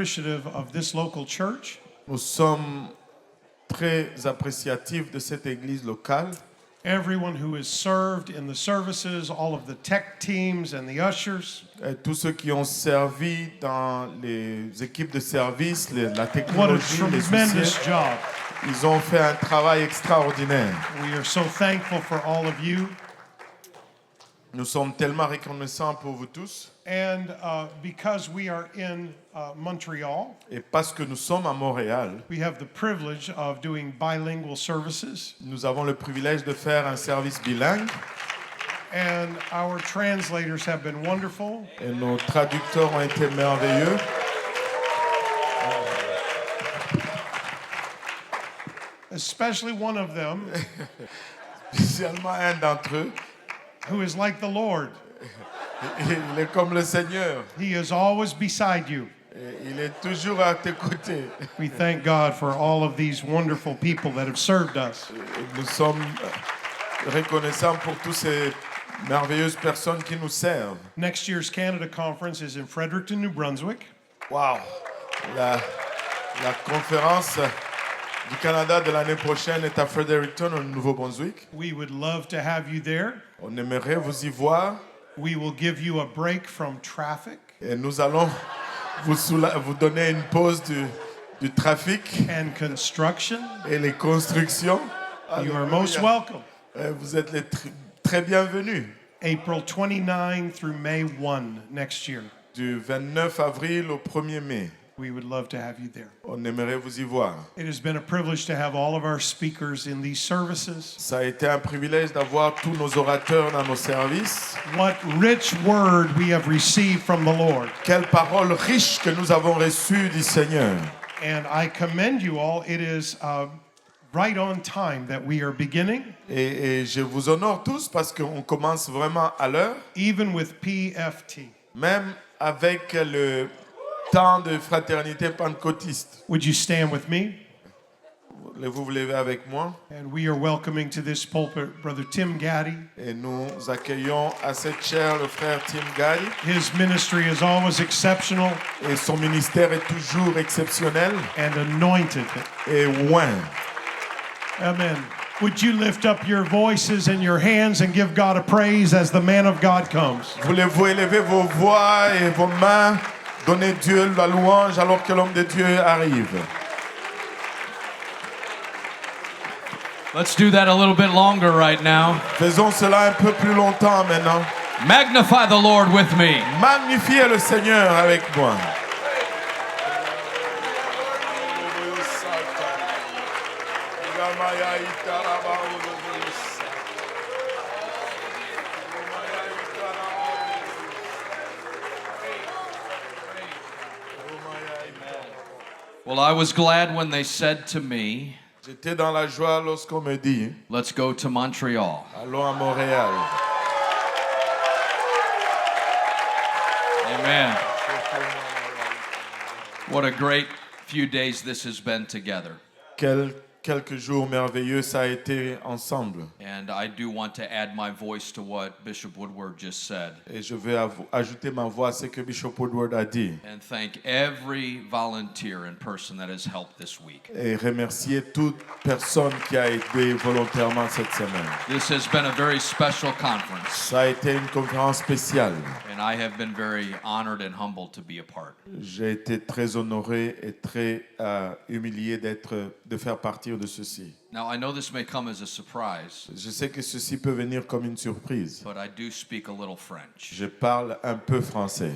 appreciative of this local church. Nous sommes très appréciatifs de cette église locale. Everyone who has served in the services, all of the tech teams and the ushers. Tous ceux qui ont servi dans les équipes de service, la What a technologie, les tremendous huissiers, job. ils ont fait un travail extraordinaire. We are so thankful for all of you. Nous sommes tellement reconnaissants pour vous tous. And because we are in Montreal, Et parce que nous sommes à Montréal, we have the privilege of doing bilingual services. nous avons le privilège de faire un service bilingue. And our translators have been wonderful. Et nos traducteurs ont été merveilleux. Especially one of them Spécialement un d'entre eux. who is like the Lord. Il est comme le Seigneur. He is always beside you. Et il est toujours à tes côtés. We thank God for all of these wonderful people that have served us. Et nous sommes reconnaissants pour toutes ces merveilleuses personnes qui nous servent. Next year's Canada Conference is in Fredericton, New Brunswick. Wow! La conférence du Canada de l'année prochaine est à Fredericton, au Nouveau-Brunswick. We would love to have you there. On aimerait vous y voir We will give you a break from traffic et nous allons vous donner une pause du trafic and construction. et les constructions. You are most welcome. Vous êtes les très bienvenus. April 29 through May 1 next year. Du 29 avril au 1er mai. We would love to have you there. On aimerait vous y voir. It has been a privilege to have all of our speakers in these services. Ça a été un privilège d'avoir tous nos orateurs dans nos services. What rich word we have received from the Lord. Quelle parole riche que nous avons reçue du Seigneur. And I commend you all. It is right on time that we are beginning. Et je vous honore tous parce qu'on commence vraiment à l'heure. Even with PFT. Même avec le temps de fraternité pentecôtiste. Would you stand with me? Vous vous levez avec moi. And we are welcoming to this pulpit Brother Tim Gaddy. Et nous accueillons à cette chaire le frère Tim Gaddy. His ministry is always exceptional Et son ministère est toujours exceptionnel and anointed. et oint. Amen. Would you lift up your voices and your hands and give God a praise as the man of God comes? Voulez-vous élever vos voix et vos mains, donner Dieu la louange alors que l'homme de Dieu arrive? Let's do that a little bit longer right now. Faisons cela un peu plus longtemps maintenant. Magnify the Lord with me. Magnifiez le Seigneur avec moi. Well, I was glad when they said to me, J'étais dans la joie lorsqu'on me dit, let's go to Montreal. allons à Montréal. Amen. What a great few days this has been together. Quelques jours merveilleux, ça a été ensemble. And I do want to add my voice to what Bishop Woodward just said. Et je vais ajouter ma voix à ce que Bishop Woodward a dit. And thank every volunteer and person that has helped this week. Et remercier toute personne qui a aidé volontairement cette semaine. This has been a very special conference. Ça a été une conférence spéciale. And I have been very honored and humbled to be a part. J'ai été très honoré et très humilié de faire partie de ceci. Now, I know this may come as a surprise, Je sais que ceci peut venir comme une surprise. but I do speak a little French. Je parle un peu français.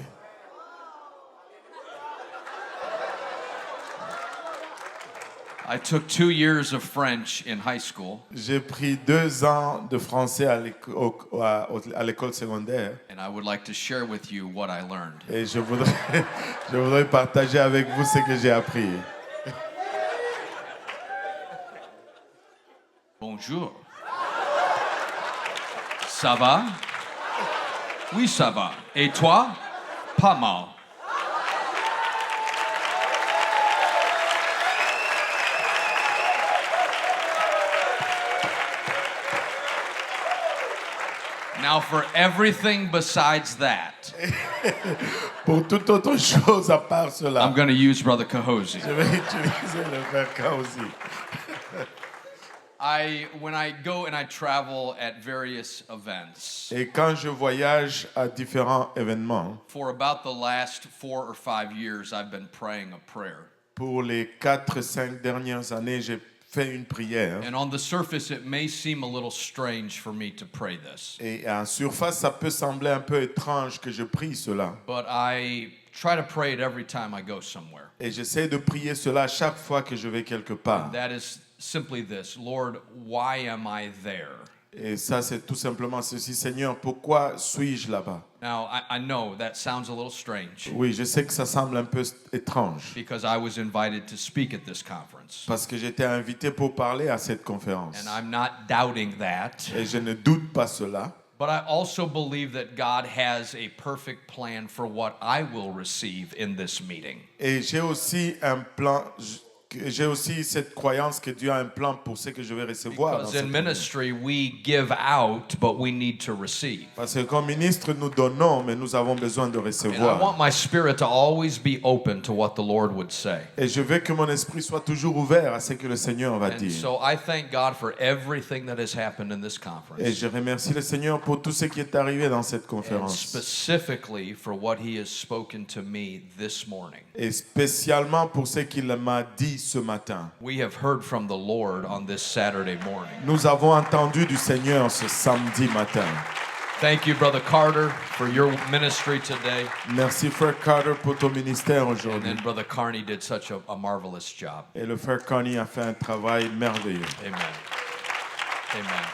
I took 2 years of French in high school, J'ai pris 2 ans de français à l'école secondaire and I would like to share with you what I learned. et je voudrais partager avec vous ce que j'ai appris. Bonjour. Ça va? Oui, ça va. Et toi? Pas mal. Now, for everything besides that, that. Pour toute autre chose à part I'm cela, going to use Brother Kahozi. je vais utiliser le frère Kaosi. When I go and I travel at various events, Et quand je voyage à différents événements, for about the last 4 or 5 years, I've been praying a prayer. pour les 4-5 dernières années, j'ai fait une prière. And on the surface, it may seem a little strange for me to pray this, Et en surface, ça peut sembler un peu étrange que je prie cela. but I try to pray it every time I go somewhere. Et j'essaie de prier cela chaque fois que je vais quelque part. That is simply this: Lord, why am I there? Et ça, c'est tout simplement ceci. Seigneur, pourquoi suis-je là-bas? Now, I know that sounds a little strange Oui, je sais que ça semble un peu étrange. because I was invited to speak at this conference. Parce que j'étais invité pour parler à cette conférence. And I'm not doubting that. Et je ne doute pas cela. But I also believe that God has a perfect plan for what I will receive in this meeting. Et j'ai aussi un plan, j'ai aussi cette croyance que Dieu a un plan pour ce que je vais recevoir. Dans Because cette in réunion. ministry, we give out, but we need to receive. Parce que comme ministre, nous donnons, mais nous avons besoin de And I recevoir. want my spirit to always be open to what the Lord would say. Et je veux que mon esprit soit toujours ouvert à ce que le Seigneur va And dire. so I thank God for everything that has happened in this Et conference, je remercie le Seigneur pour tout ce qui est arrivé dans cette and conférence. specifically for what He has spoken to me this morning. Et spécialement pour ce qu'il m'a dit ce matin. We have heard from the Lord on this Saturday morning. Nous avons entendu du Seigneur ce samedi matin. Thank you, Brother Carter, for your ministry today. Merci frère Carter pour ton ministère And aujourd'hui. then Brother Carney did such a marvelous job. Et le frère Connie a fait un travail merveilleux. Amen. Amen.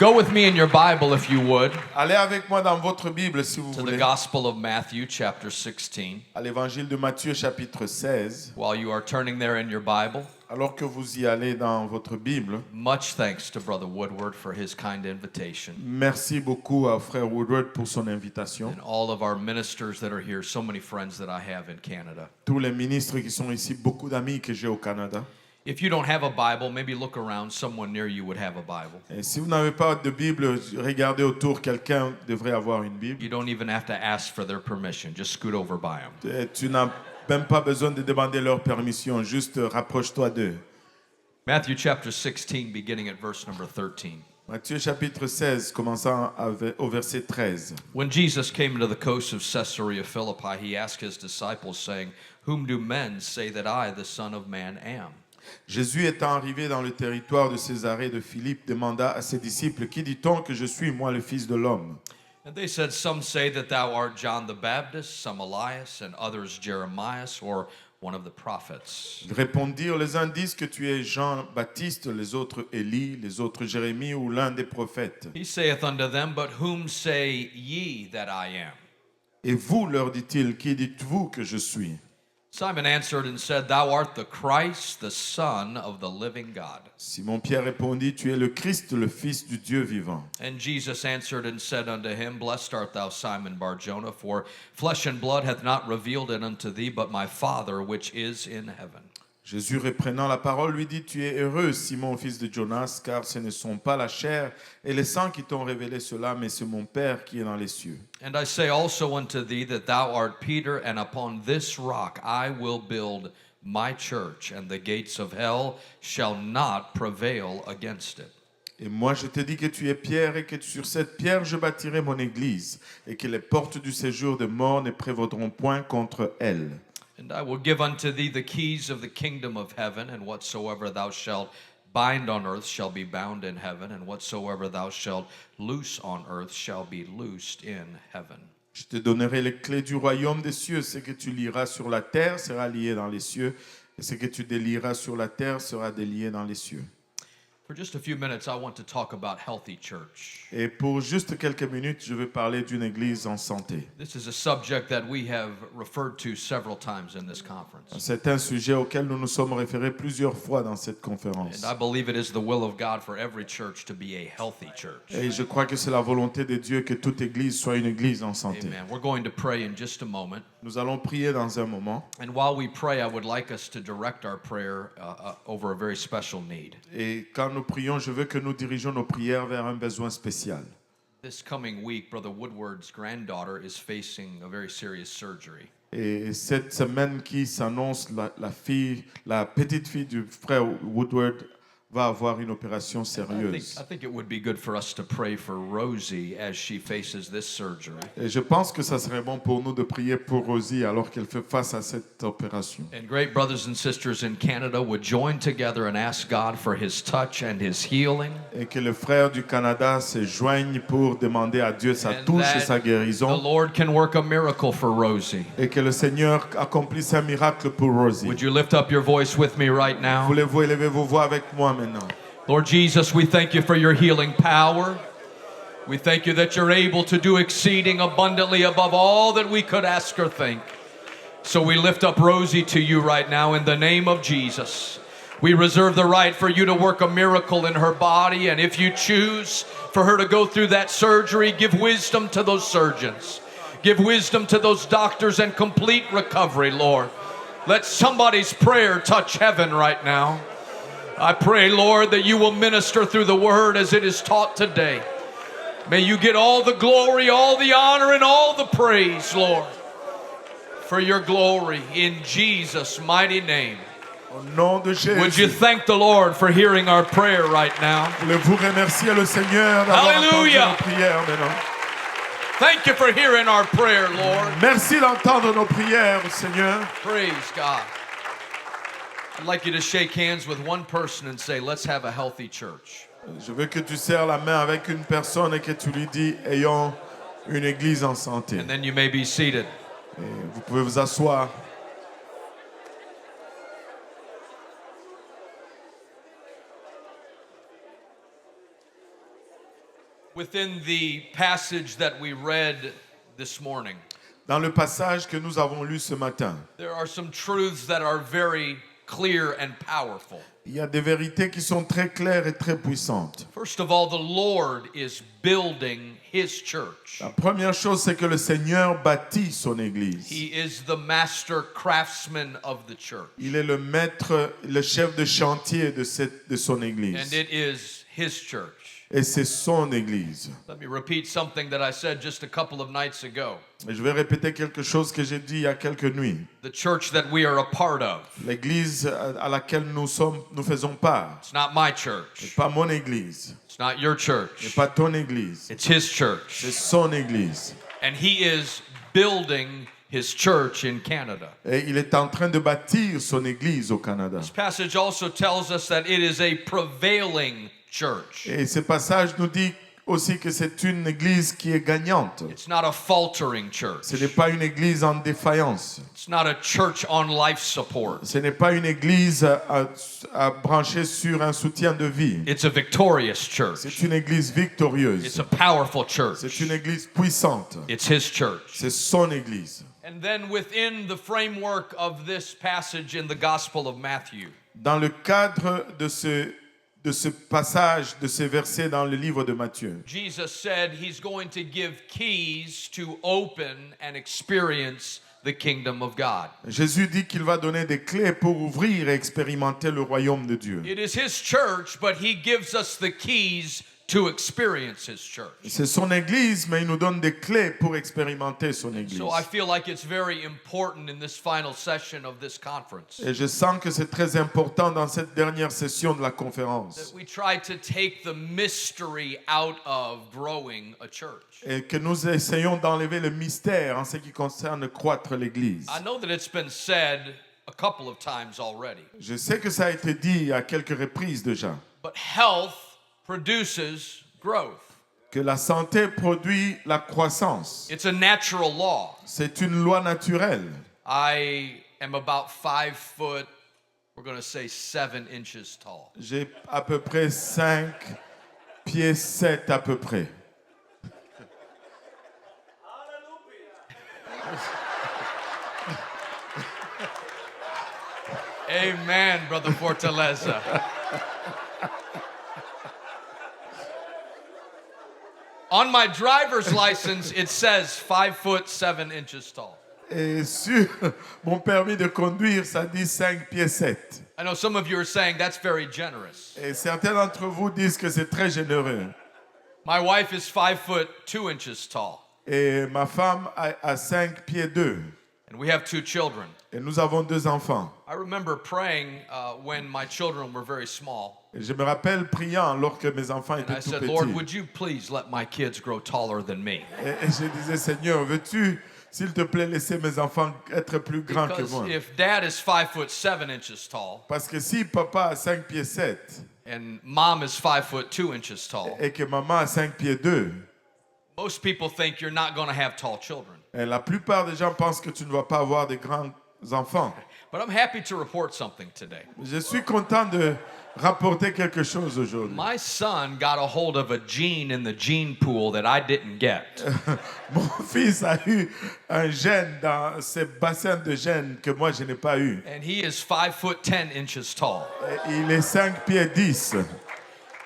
Go with me in your Bible, if you would, Allez avec moi dans votre Bible si vous to the voulez. Gospel of Matthew, chapter 16. À l'évangile de Matthieu chapitre 16. While you are turning there in your Bible, Alors que vous y allez dans votre Bible, much thanks to Brother Woodward for his kind invitation. merci beaucoup à frère Woodward pour son invitation. And all of our ministers that are here, so many friends that I have in Canada. Tous les ministres qui sont ici, beaucoup d'amis que j'ai au Canada. If you don't have a Bible, maybe look around. Someone near you would have a Bible. Et si vous n'avez pas de Bible, regardez autour, quelqu'un devrait avoir une Bible. You don't even have to ask for their permission. Just scoot over by them. Et tu n'as même pas besoin de demander leur permission, juste rapproche-toi d'eux. Matthew chapter 16, beginning at verse number 13. Matthieu chapitre 16, commençant au verset 13. When Jesus came into the coast of Caesarea Philippi, he asked his disciples, saying, Whom do men say that I, the Son of Man, am? Jésus étant arrivé dans le territoire de Césarée de Philippe, demanda à ses disciples, Qui dit-on que je suis, moi, le Fils de l'homme? And they said, Some say that thou art John the Baptist, some Elias, and others Jeremiah, or one of the prophets. Ils répondirent, les uns disent que tu es Jean-Baptiste, les autres Élie, les autres Jérémie ou l'un des prophètes. He saith unto them, But whom say ye that I am? Et vous, leur dit-il, qui dites-vous que je suis? Simon answered and said, Thou art the Christ, the Son of the living God. Simon-Pierre répondit, tu es le Christ, le Fils du Dieu vivant. And Jesus answered and said unto him, Blessed art thou, Simon Bar-Jonah, for flesh and blood hath not revealed it unto thee, but my Father which is in heaven. Jésus, reprenant la parole, lui dit, tu es heureux, Simon, fils de Jonas, car ce ne sont pas la chair et le sang qui t'ont révélé cela, mais c'est mon Père qui est dans les cieux. And I say also unto thee that thou art Peter, and upon this rock I will build my church, and the gates of hell shall not prevail against it. Et moi je te dis que tu es Pierre et que sur cette pierre je bâtirai mon église et que les portes du séjour de mort ne prévaudront point contre elle. And I will give unto thee the keys of the kingdom of heaven, and whatsoever thou shalt bind on earth shall be bound in heaven, and whatsoever thou shalt loose on earth shall be loosed in heaven. Je te donnerai les clés du royaume des cieux. Ce que tu lieras sur la terre sera lié dans les cieux, et ce que tu délieras sur la terre sera délié dans les cieux. For just a few minutes, I want to talk about healthy church. Et pour juste quelques minutes, je vais parler d'une église en santé. This is a subject that we have referred to several times in this conference. C'est un sujet auquel nous nous sommes référés plusieurs fois dans cette conférence. And I believe it is the will of God for every church to be a healthy church. Et je crois que c'est la volonté de Dieu que toute église soit une église en santé. Amen. We're going to pray in just a moment. Nous allons prier dans un moment. And while we pray, I would like us to direct our prayer over a very special need. Et quand nous prions, je veux que nous dirigeons nos prières vers un besoin spécial. This coming week, Brother Woodward's granddaughter is facing a very serious surgery. Et cette semaine qui s'annonce, la petite fille du frère Woodward va avoir une opération sérieuse. I think it would be good for us to pray for Rosie as she faces this surgery. Et je pense que ça serait bon pour nous de prier pour Rosie alors qu'elle fait face à cette opération. And great brothers and sisters in Canada would join together and ask God for his touch and his healing. Et que les frères du Canada se joignent pour demander à Dieu sa And touche et that sa the guérison. Lord can work a miracle for Rosie. Et que le Seigneur accomplisse un miracle pour Rosie. Would you lift up your voice with me right now? Voulez-vous élever vos voix avec moi maintenant? Lord Jesus, we thank you for your healing power. We thank you that you're able to do exceeding abundantly above all that we could ask or think. So we lift up Rosie to you right now in the name of Jesus. We reserve the right for you to work a miracle in her body, and if you choose for her to go through that surgery, give wisdom to those surgeons. Give wisdom to those doctors and complete recovery, Lord. Let somebody's prayer touch heaven right now. I pray, Lord, that you will minister through the word as it is taught today. May you get all the glory, all the honor, and all the praise, Lord, for your glory in Jesus' mighty name. Au nom de Jésus. Would you thank the Lord for hearing our prayer right now? Voulez-vous remercier le Seigneur d'avoir entendu Hallelujah. nos prières maintenant? Thank you for hearing our prayer, Lord. Merci d'entendre nos prières, Seigneur. Praise God. I'd like you to shake hands with one person and say, let's have a healthy church. Je veux que tu serres la main avec une personne et que tu lui dis, ayons une église en santé. And then you may be seated. Et vous pouvez vous asseoir. Within the passage that we read this morning, Dans le passage que nous avons lu ce matin, there are some truths that are very clear and powerful. il y a des vérités qui sont très claires et très puissantes. First of all, the Lord is building his church. La première chose, c'est que le Seigneur bâtit son église. He is the master craftsman of the church. Il est le maître, le chef de chantier de son And église. it is his church. Et c'est son église. Let me repeat something that I said just a couple of nights ago. Et je vais répéter quelque chose que j'ai dit il y a quelques nuits. The church that we are a part of, L'église à laquelle nous faisons part, it's not my n'est church. pas mon église, It's not your n'est church. pas ton église, It's his c'est church. son église. And he is building his church in Canada. Et il est en train de bâtir son église au Canada. This passage also tells us that it is a prevailing church. Et ce passage nous dit aussi que c'est une église qui est gagnante. It's not a faltering church. Ce n'est pas une église en défaillance. It's not a church on life support. Ce n'est pas une église à brancher sur un soutien de vie. It's a victorious church. C'est une église victorieuse. It's a powerful church. C'est une église puissante. It's his church. C'est son église. And then within the framework of this passage in the Gospel of Matthew, Dans le cadre de ce passage, de ces versets dans le livre de Matthieu, Jesus said he's going to give keys to open and experience the kingdom of God. Jésus dit qu'il va donner des clés pour ouvrir et expérimenter le royaume de Dieu. It is his church, but he gives us the keys to experience his church. C'est son église, mais il nous donne des clés pour expérimenter son église. So I feel like it's very important in this final session of this conference Et je sens que c'est très important dans cette dernière session de la conférence. that we try to take the mystery out of growing a church. Et que nous essayons d'enlever le mystère en ce qui concerne croître l'église. I know that it's been said a couple of times already, Je sais que ça a été dit à quelques reprises déjà, but health produces growth. que la santé produit la croissance. It's a natural law. C'est une loi naturelle. I am about 5 foot, we're going to say 7 inches tall. J'ai à peu près 5 pieds 7 à peu près. Amen, Brother Fortaleza. On my driver's license, it says 5 foot 7 inches tall. Et sur mon permis de conduire, ça dit 5 pieds 7. I know some of you are saying that's very generous. Et certains d'entre vous disent que c'est très généreux. My wife is 5'2" tall, Et ma femme a 5 pieds 2. and we have 2 children. Et nous avons 2 enfants. I remember praying when my children were very small. Et je me rappelle priant lorsque mes enfants And I étaient tout said, petits. Lord, would you please let my kids grow taller than me? Et je disais, Seigneur, veux-tu, s'il te plaît, laisser mes enfants être plus grands que Because moi? if dad is 5'7" tall Parce que si papa a 5 pieds 7 and mom is 5'2" tall, et que maman a 5 pieds 2, most people think you're not going to have tall children. et la plupart des gens pensent que tu ne vas pas avoir de grands enfants. But I'm happy to report something today. Je suis content de rapporter quelque chose aujourd'hui. My son got a hold of a gene in the gene pool that I didn't get. Mon fils a eu un gène dans ces bassins de gènes que moi je n'ai pas eu. And he is 5'10" tall. Et il est 5 pieds 10.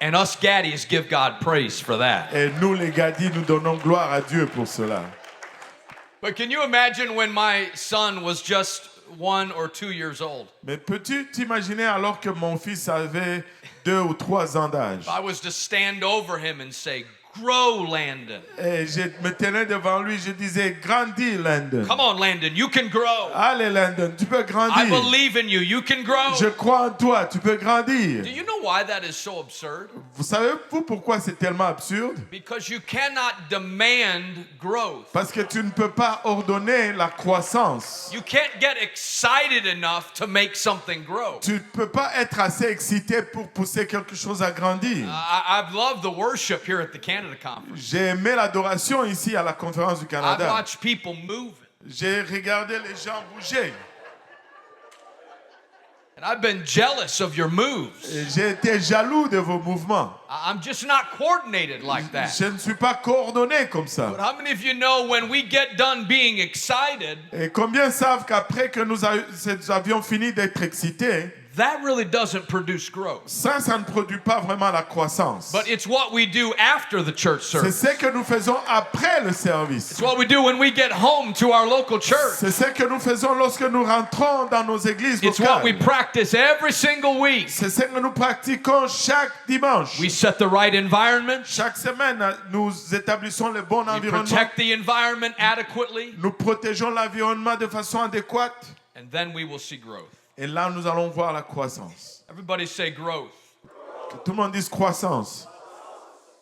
And us gaddies give God praise for that. Et nous les gadis, nous donnons gloire à Dieu pour cela. But can you imagine when my son was just 1 or 2 years old? Mais peux-tu t'imaginer alors que mon fils avait 2 ou 3 ans d'âge? If I was to stand over him and say, "Grow, Landon. Et je me tenais devant lui, je disais, grandis Landon. Come on, Landon, you can grow. Allez Landon, tu peux I grandir. believe in you. You can grow." Je crois en toi, tu peux grandir. Do you know why that is so absurd? Vous savez-vous pourquoi c'est tellement absurde? Because you cannot demand growth. Parce que tu ne peux pas ordonner la croissance. You can't get excited enough to make something grow. Tu ne peux pas être assez excité pour pousser quelque chose à grandir. I've loved the worship here at the Canada Conference. J'ai aimé l'adoration ici à la conférence du I've Canada. watched people move. J'ai regardé les gens bouger. And I've been jealous of your moves. Et j'ai été jaloux de vos mouvements. I'm just not coordinated like that. Je ne suis pas coordonné comme But ça. how many of you know when we get done being excited, Et combien savent qu'après que nous avions fini d'être excités, that really doesn't produce growth. ça ne produit pas vraiment la croissance. But it's what we do after the church C'est service. ce que nous faisons après le service. It's what we do when we get home to our local church. C'est ce que nous faisons lorsque nous rentrons dans nos églises It's what we locales. practice every single week. C'est ce que nous pratiquons chaque dimanche. We set the right environment. Chaque semaine, nous établissons le bon We environnement. protect the environment adequately. Nous protégeons l'environnement de façon adéquate. And then we will see growth. Et là, nous allons voir la croissance. Everybody say growth. Que tout le monde dise croissance.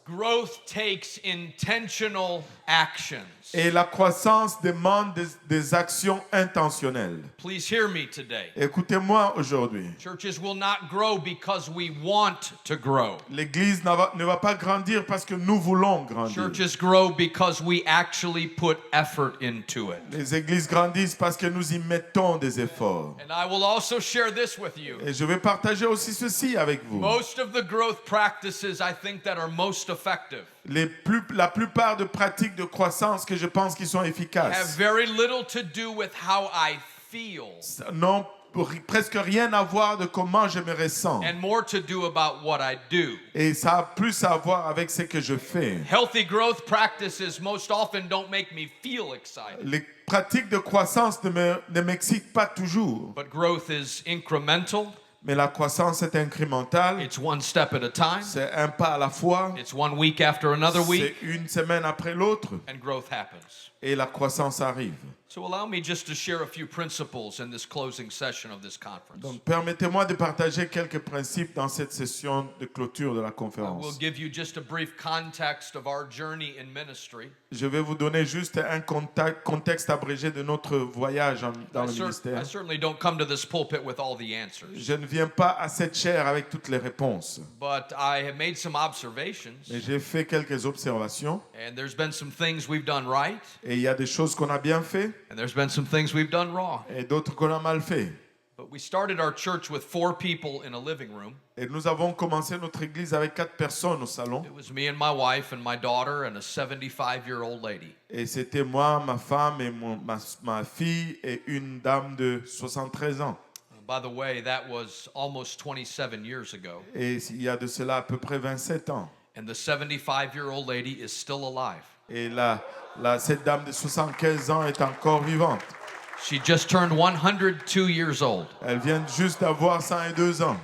Growth takes intentional actions. Et la croissance demande des actions intentionnelles. Please hear me today. Écoutez-moi aujourd'hui. Churches will not grow because we want to grow. L'Église ne va pas grandir parce que nous voulons grandir. Churches grow because we actually put effort into it. Les églises grandissent parce que nous y mettons des efforts. And I will also share this with you. Et je vais partager aussi ceci avec vous. Most of the growth practices I think that are most effective La plupart de pratiques de croissance que je pense qui sont have efficaces very little to do with how I feel n'ont presque rien à voir de comment je me ressens. and more to do about what I do. Et ça a plus à voir avec ce que je fais. Healthy growth practices most often don't make me feel excited, Les pratiques de croissance ne m'excitent pas toujours. but growth is incremental. Mais la croissance est incrémentale. It's one step at a time. C'est un pas à la fois. It's 1 week after another C'est week, une semaine après l'autre. and growth happens. Et la croissance arrive. So allow me just to share a few principles in this closing session of this conference. Donc, permettez-moi de partager quelques principes dans cette session de clôture de la I will conférence. give you just a brief context of our journey in ministry. Je vais vous donner juste un contexte abrégé de notre voyage dans le I ministère. certainly don't come to this pulpit with all the answers, Je ne viens pas à cette chaire avec toutes les réponses, but I have made some observations, mais j'ai fait quelques observations and there's been some things we've done right, et il y a des choses qu'on a bien fait and there's been some things we've done wrong. et d'autres qu'on a mal fait. But we started our church with 4 people in a living room. Et nous avons commencé notre église avec 4 personnes au salon. It was me and my wife and my daughter and a 75-year-old lady. Et c'était moi, ma femme et ma fille et une dame de 73 ans. By the way, that was almost 27 years ago, Et il y a de cela à peu près 27 ans. and the 75-year-old lady is still alive. Et cette dame de 75 ans est encore vivante. She just turned 102 years old. Elle vient juste d'avoir 102 ans.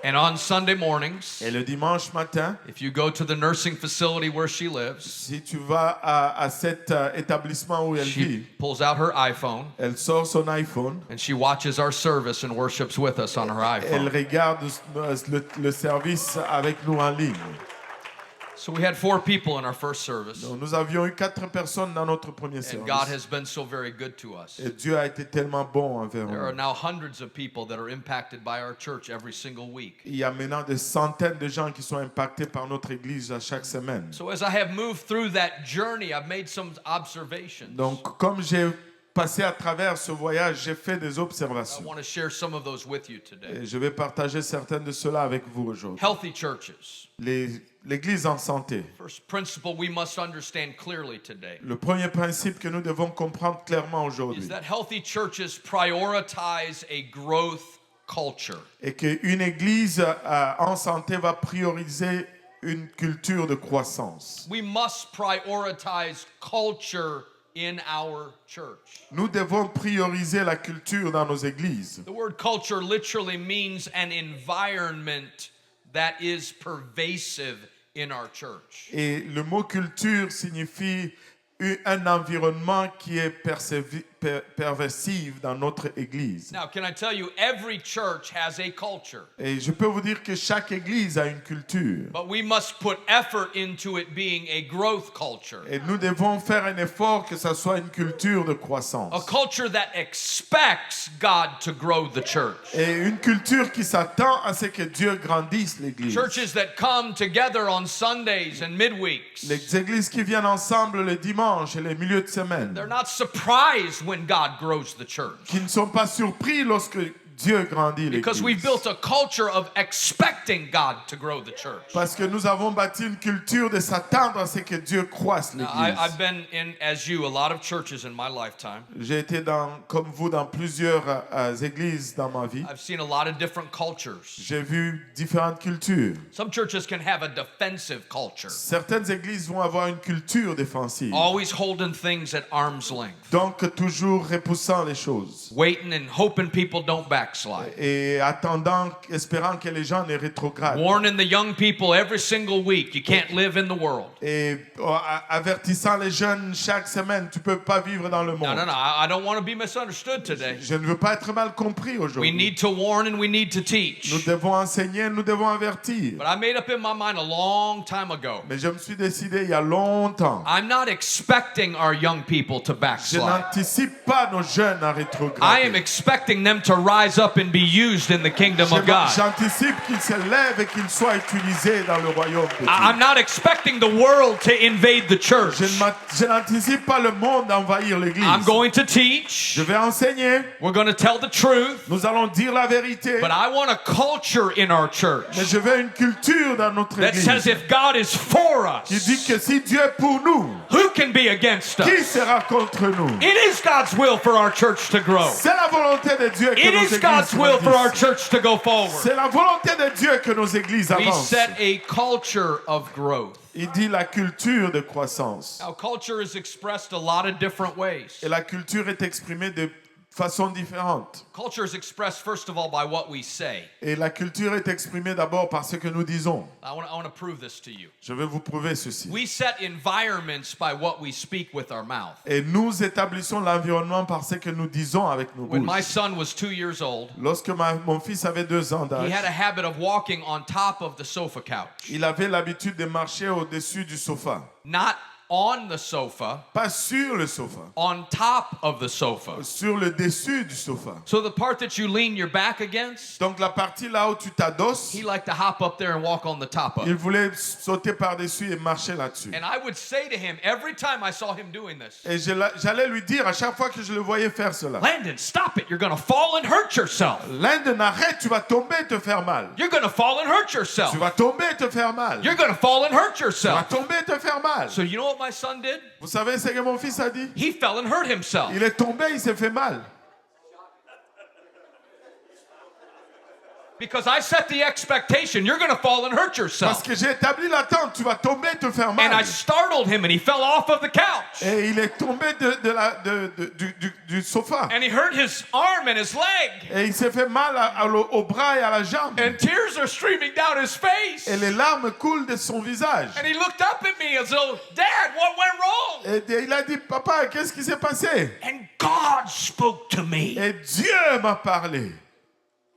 And on Sunday mornings, Et le dimanche matin, if you go to the nursing facility where she lives, si tu vas à cet établissement où elle she vit, pulls out her iPhone elle sort son iPhone, and she watches our service and worships with us on her elle iPhone. regarde le service avec nous en ligne. So we had 4 people in our first service, Donc, nous avions eu 4 personnes dans notre premier and God service. has been so very good to us. Et Dieu a été tellement bon envers There are nous. now hundreds of people that are impacted by our church every single week. Il y a maintenant des centaines de gens qui sont impactés par notre église à chaque semaine. So as I have moved through that journey, I've made some observations. Donc, comme j'ai passé à travers ce voyage, j'ai fait des I observations. want to share some of those with you today. Et je vais partager certaines de cela avec vous aujourd'hui. Healthy churches. L'église en santé. First principle we must understand clearly today Le premier principe que nous devons comprendre clairement aujourd'hui is that healthy churches prioritize a growth culture. est qu'une église en santé va prioriser une culture de croissance. We must prioritize culture in our church. Nous devons prioriser la culture dans nos églises. The word culture literally means an environment that is pervasive in our church. Et le mot culture signifie un environnement qui est pervasif dans notre église. Now, can I tell you, every church has a culture, Et je peux vous dire que chaque église a une culture. but we must put effort into it being a growth culture. Et nous devons faire un effort que ça soit une culture de A croissance. culture that expects God to grow the church. Et une culture qui s'attend à ce que Dieu grandisse l'église. Churches that come together on Sundays and midweeks. Les églises qui viennent ensemble le dimanche et les milieux de semaine. They're not surprised when God grows the church. Qui ne sont pas surpris lorsque Dieu grandit Because we've l'église. built a culture of expecting God to grow the church. Parce que nous avons bâti une culture de s'attendre à ce que Dieu croisse Now, l'église. I've been in, as you, a lot of churches in my lifetime. J'ai été comme vous dans plusieurs églises dans ma vie. I've seen a lot of different cultures. J'ai vu différentes cultures. Some churches can have a defensive culture, Certaines églises vont avoir une culture défensive. always holding things at arm's length, Donc toujours repoussant les choses. waiting and hoping people don't backslide, Et attendant, espérant que les gens ne rétrogradent. warning the young people every single week, you can't live in the world. Et avertissant les jeunes chaque semaine, tu peux pas vivre dans le No, monde. no, no, I don't want to be misunderstood today. Je ne veux pas être mal compris We aujourd'hui. need to warn and we need to Nous teach. devons enseigner, nous devons avertir. But I made up in my mind a long time ago. Mais je me suis décidé il y a longtemps. I'm not expecting our young people to Je backslide. n'anticipe pas nos jeunes à I am rétrograder. expecting them to rise up and be used in the kingdom of God. J'anticipe qu'ils se lèvent et qu'ils soient utilisés dans le royaume de Dieu. I'm not expecting the world to invade the church. Je n'anticipe pas le monde envahir l'église. I'm going to teach. Je vais enseigner. We're going to tell the truth. Nous allons dire la vérité. But I want a culture in our church Mais je veux une culture dans notre that says église if God is for qui us, dit que si Dieu est pour nous, who can be against qui us? sera contre nous? It is God's will for our church to grow. C'est la volonté de Dieu que It nos is God's églises will for our grandissent. church to go forward. C'est la volonté de Dieu que nos églises We avancent. set a culture of growth. Il dit la culture de croissance. Now, culture is expressed a lot of different ways. Et la culture est exprimée de façon différente. Culture is expressed, first of all, by what we say. Et la culture est exprimée d'abord par ce que nous disons. I want to prove this to you. Je vais vous prouver ceci. We set environments by what we speak with our mouth. Et nous établissons l'environnement par ce que nous disons avec nos When my bouches. son was 2 years old, Lorsque mon fils avait 2 ans he had a d'âge, habit of walking on top of the sofa couch. il avait l'habitude de marcher au-dessus du sofa. Not on the sofa, Pas sur le sofa, on top of the sofa. sur le dessus du sofa. So the part that you lean your back against, Donc la partie là où tu t'adosses, he liked to hop up there and walk on the top of il it. voulait sauter par-dessus et marcher là-dessus. And I would say to him every time I saw him doing this, Et j'allais lui dire à chaque fois que je le voyais faire cela. Landon, stop it. You're going to fall and hurt yourself. L'Inde n'arrête, tu vas tomber et te faire mal. You're going to fall and hurt yourself. Tu vas tomber et te faire mal. You're going to fall and hurt Tu vas yourself. tomber et te faire mal. So you know what my son did? Vous savez ce que mon fils a dit? He fell and hurt himself. Il est tombé, il s'est fait mal. Because I set the expectation, you're going to fall and hurt Parce yourself. que j'ai établi l'attente, tu vas tomber et te faire And I mal. startled him and he fell off of the couch. Et il est tombé du sofa. And he hurt his arm and his leg. Et il s'est fait mal au bras et à la jambe. And tears are streaming down his face. Et les larmes coulent de son visage. And he looked up at me as though, Dad, what went wrong? Et il a dit, papa, qu'est-ce qui s'est passé? And God spoke to me. Et Dieu m'a parlé.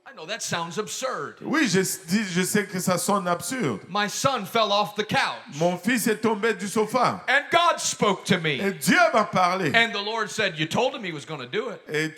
I know that sounds absurd. Oui, je sais que ça sonne absurde. My son fell off the couch. Mon fils est tombé du sofa. And God spoke to me. Et Dieu m'a parlé. And the Lord said, you told him he was going to do it. Et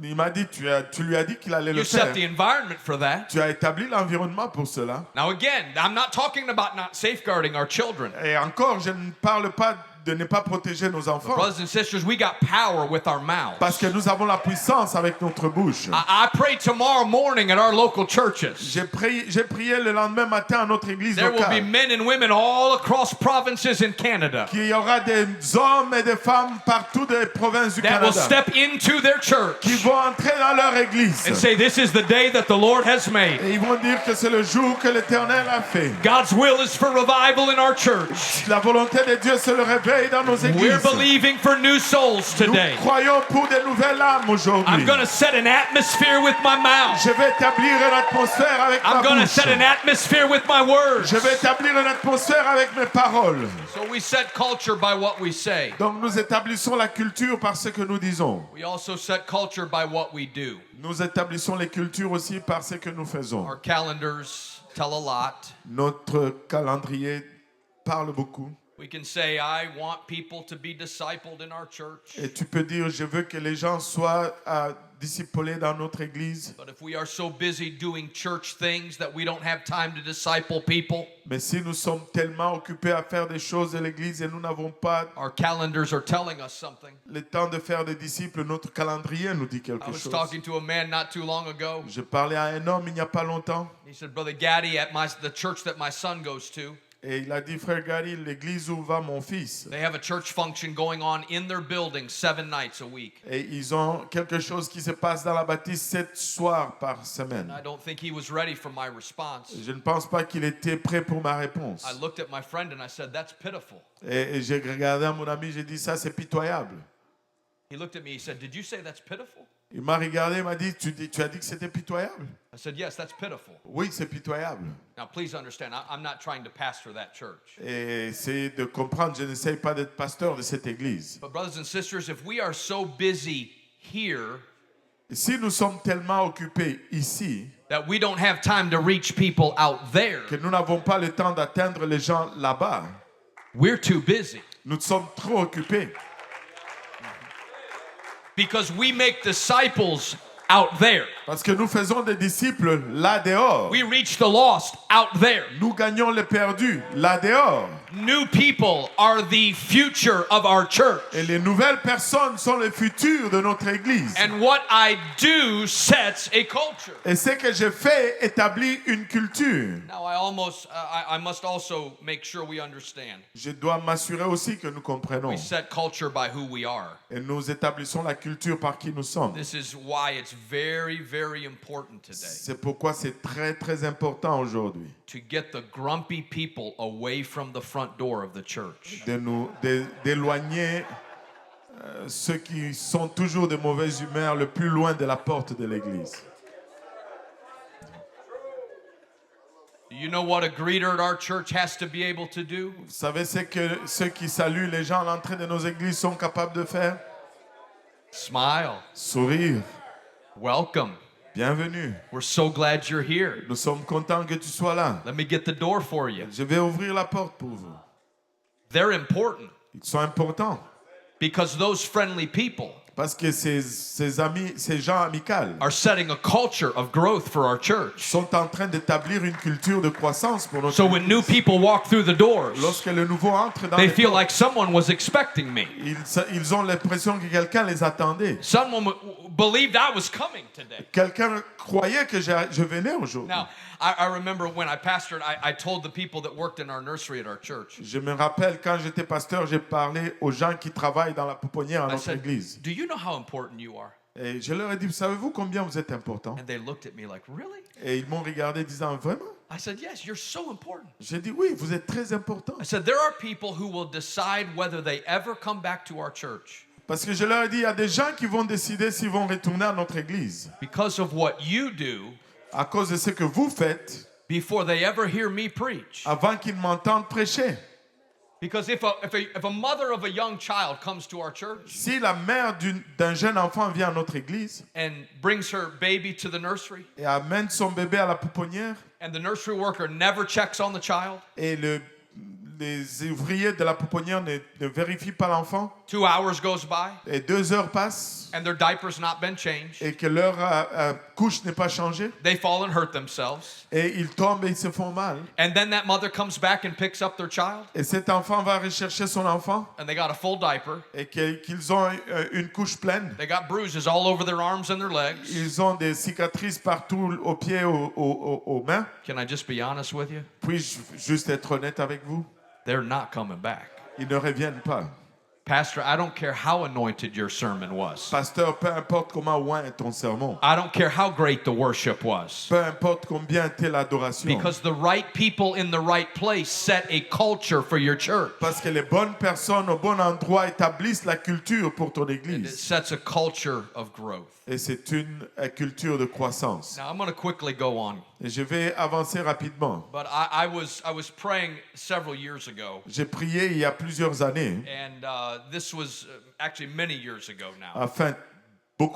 il m'a dit, tu lui as dit qu'il allait le You set faire. the environment for that. Tu as établi l'environnement pour cela. Now again, I'm not talking about not safeguarding our children. Et encore, je ne parle pas de ne pas protéger nos enfants. Brothers and sisters, we got power with our mouths. Parce que nous avons la puissance avec notre bouche. I pray tomorrow morning at our local churches. J'ai prié le lendemain matin à notre église There will be locale men and women all across provinces in Canada qu'il y aura des hommes et des femmes partout des provinces du that will Canada step into their church qui vont entrer dans leur église. and say, this is the day that the Lord has made. Et ils vont dire que c'est le jour que l'Éternel a fait. God's will is for revival in our church. La volonté de Dieu se le réveille dans nos We're églises. believing for new souls Nous today. croyons pour de nouvelles âmes aujourd'hui. I'm going to set an atmosphere with my mouth. Je vais établir une atmosphère avec ma I'm going to bouche. set an atmosphere with my words. Je vais établir une atmosphère avec mes paroles. So we set culture by what we say. Donc nous établissons la culture par ce que nous disons. We also set culture by what we do. Nous établissons les cultures aussi par ce que nous faisons. Our calendars tell a lot. Notre calendrier parle beaucoup. We can say, I want people to be discipled in our church. Et tu peux dire, je veux que les gens soient discipulés dans notre église. But if we are so busy doing church things that we don't have time to disciple people, Mais si nous sommes tellement occupés à faire des choses de l'église et nous n'avons pas our calendars are telling us something. le temps de faire des disciples, notre calendrier nous dit I quelque was chose. talking to a man not too long ago. Je parlais à un homme il n'y a pas longtemps He said, Brother Gaddy, at the church that my son goes to, et il a dit, frère Gary, l'église où va mon fils. they have a church function going on in their building 7 nights a week. Et ils ont quelque chose qui se passe dans la bâtisse 7 soirs par semaine. I don't think he was ready for my response. Je ne pense pas qu'il était prêt pour ma réponse. I looked at my friend and I said, that's pitiful. Et j'ai regardé à mon ami, j'ai dit, ça c'est pitoyable. He looked at me, he said, did you say that's pitiful? Il m'a regardé, il m'a dit, tu as dit que c'était pitoyable? I said, yes, that's pitiful. Oui, c'est pitoyable. Now, please understand, I'm not trying to pastor that church. Et c'est de comprendre, je n'essaye pas d'être pasteur de cette église. But brothers and sisters, if we are so busy here Si nous sommes tellement occupés ici that we don't have time to reach people out there, que nous n'avons pas le temps d'atteindre les gens là-bas, we're too busy. nous sommes trop occupés. Because we make disciples out there. Parce que nous faisons des disciples là dehors. We reach the lost out there. Nous gagnons les perdus là dehors. New people are the future of our church. Et les nouvelles personnes sont le futur de notre église. And what I do sets a culture. Et ce que je fais établit une culture. Now I must also make sure we understand. Je dois m'assurer aussi que nous comprenons. We set culture by who we are. Et nous établissons la culture par qui nous sommes. This is why it's very, very important today C'est pourquoi c'est très très important aujourd'hui to get the grumpy people away from the front door of the church. d'éloigner ceux qui sont toujours de mauvaise humeur le plus loin de la porte de l'église. Do you know what a greeter at our church has to be able to do? Vous savez ce que ceux qui saluent les gens à l'entrée de nos églises sont capables de faire? Smile. Sourire. Welcome. Bienvenue. We're so glad you're here. Nous sommes contents que tu sois là. Let me get the door for you. Je vais ouvrir la porte pour vous. They're important Ils sont importants because those friendly people parce que ces amis, ces gens amicaux are setting a culture of growth for our church. sont en train d'établir une culture de croissance pour notre So when new église. people walk through the doors, Lorsque le nouveau entre dans they les feel portes, like someone was expecting me. ils ont l'impression que quelqu'un les attendait. Someone believed I was coming today. Quelqu'un croyait que je venais aujourd'hui. Now, I remember when I pastored, I told the people that worked in our nursery at our church, Je me rappelle quand j'étais pasteur, j'ai parlé aux gens qui travaillent dans la pouponnière à I notre said, église. do you know how important you are? Et je leur ai dit, savez-vous combien vous êtes important? And they looked at me like, really? Et ils m'ont regardé disant, vraiment? I said, yes, you're so important. J'ai dit, oui, vous êtes très important. I said, there are people who will decide whether they ever come back to our church Parce que je leur ai dit, il y a des gens qui vont décider s'ils vont retourner à notre église because of what you do à cause de ce que vous faites before they ever hear me preach. avant qu'ils m'entendent prêcher. Because if a mother of a young child comes to our church Si la mère d'un jeune enfant vient à notre église and brings her baby to the nursery, et amène son bébé à la pouponnière and the nursery worker never checks on the child, et les ouvriers de la pouponnière ne vérifient pas l'enfant 2 hours goes by, et 2 heures passent and their diaper's not been changed, et que leur couche n'est pas changée they fall and hurt themselves. et ils tombent et ils se font mal. And then that mother comes back and picks up their child, Et cet enfant va rechercher son enfant and they got a full diaper. et qu'ils ont une couche pleine. They got bruises all over their arms and their legs. Ils ont des cicatrices partout aux pieds, aux mains. Can I just be honest with you? Puis-je juste être honnête avec vous? They're not coming back. Ils ne reviennent pas. Pastor, I don't care how anointed your sermon was. Pasteur, peu importe comment oint est ton sermon. I don't care how great the worship was. Peu importe combien était l'adoration. Because the right people in the right place set a culture for your church. Parce que les bonnes personnes au bon endroit établissent la culture pour ton And it église. sets a culture of growth. Et c'est une culture de croissance. Now I'm going to quickly go on. Et je vais avancer rapidement. But I was praying several years ago. J'ai prié il y a plusieurs années, And this was actually many years ago now. enfin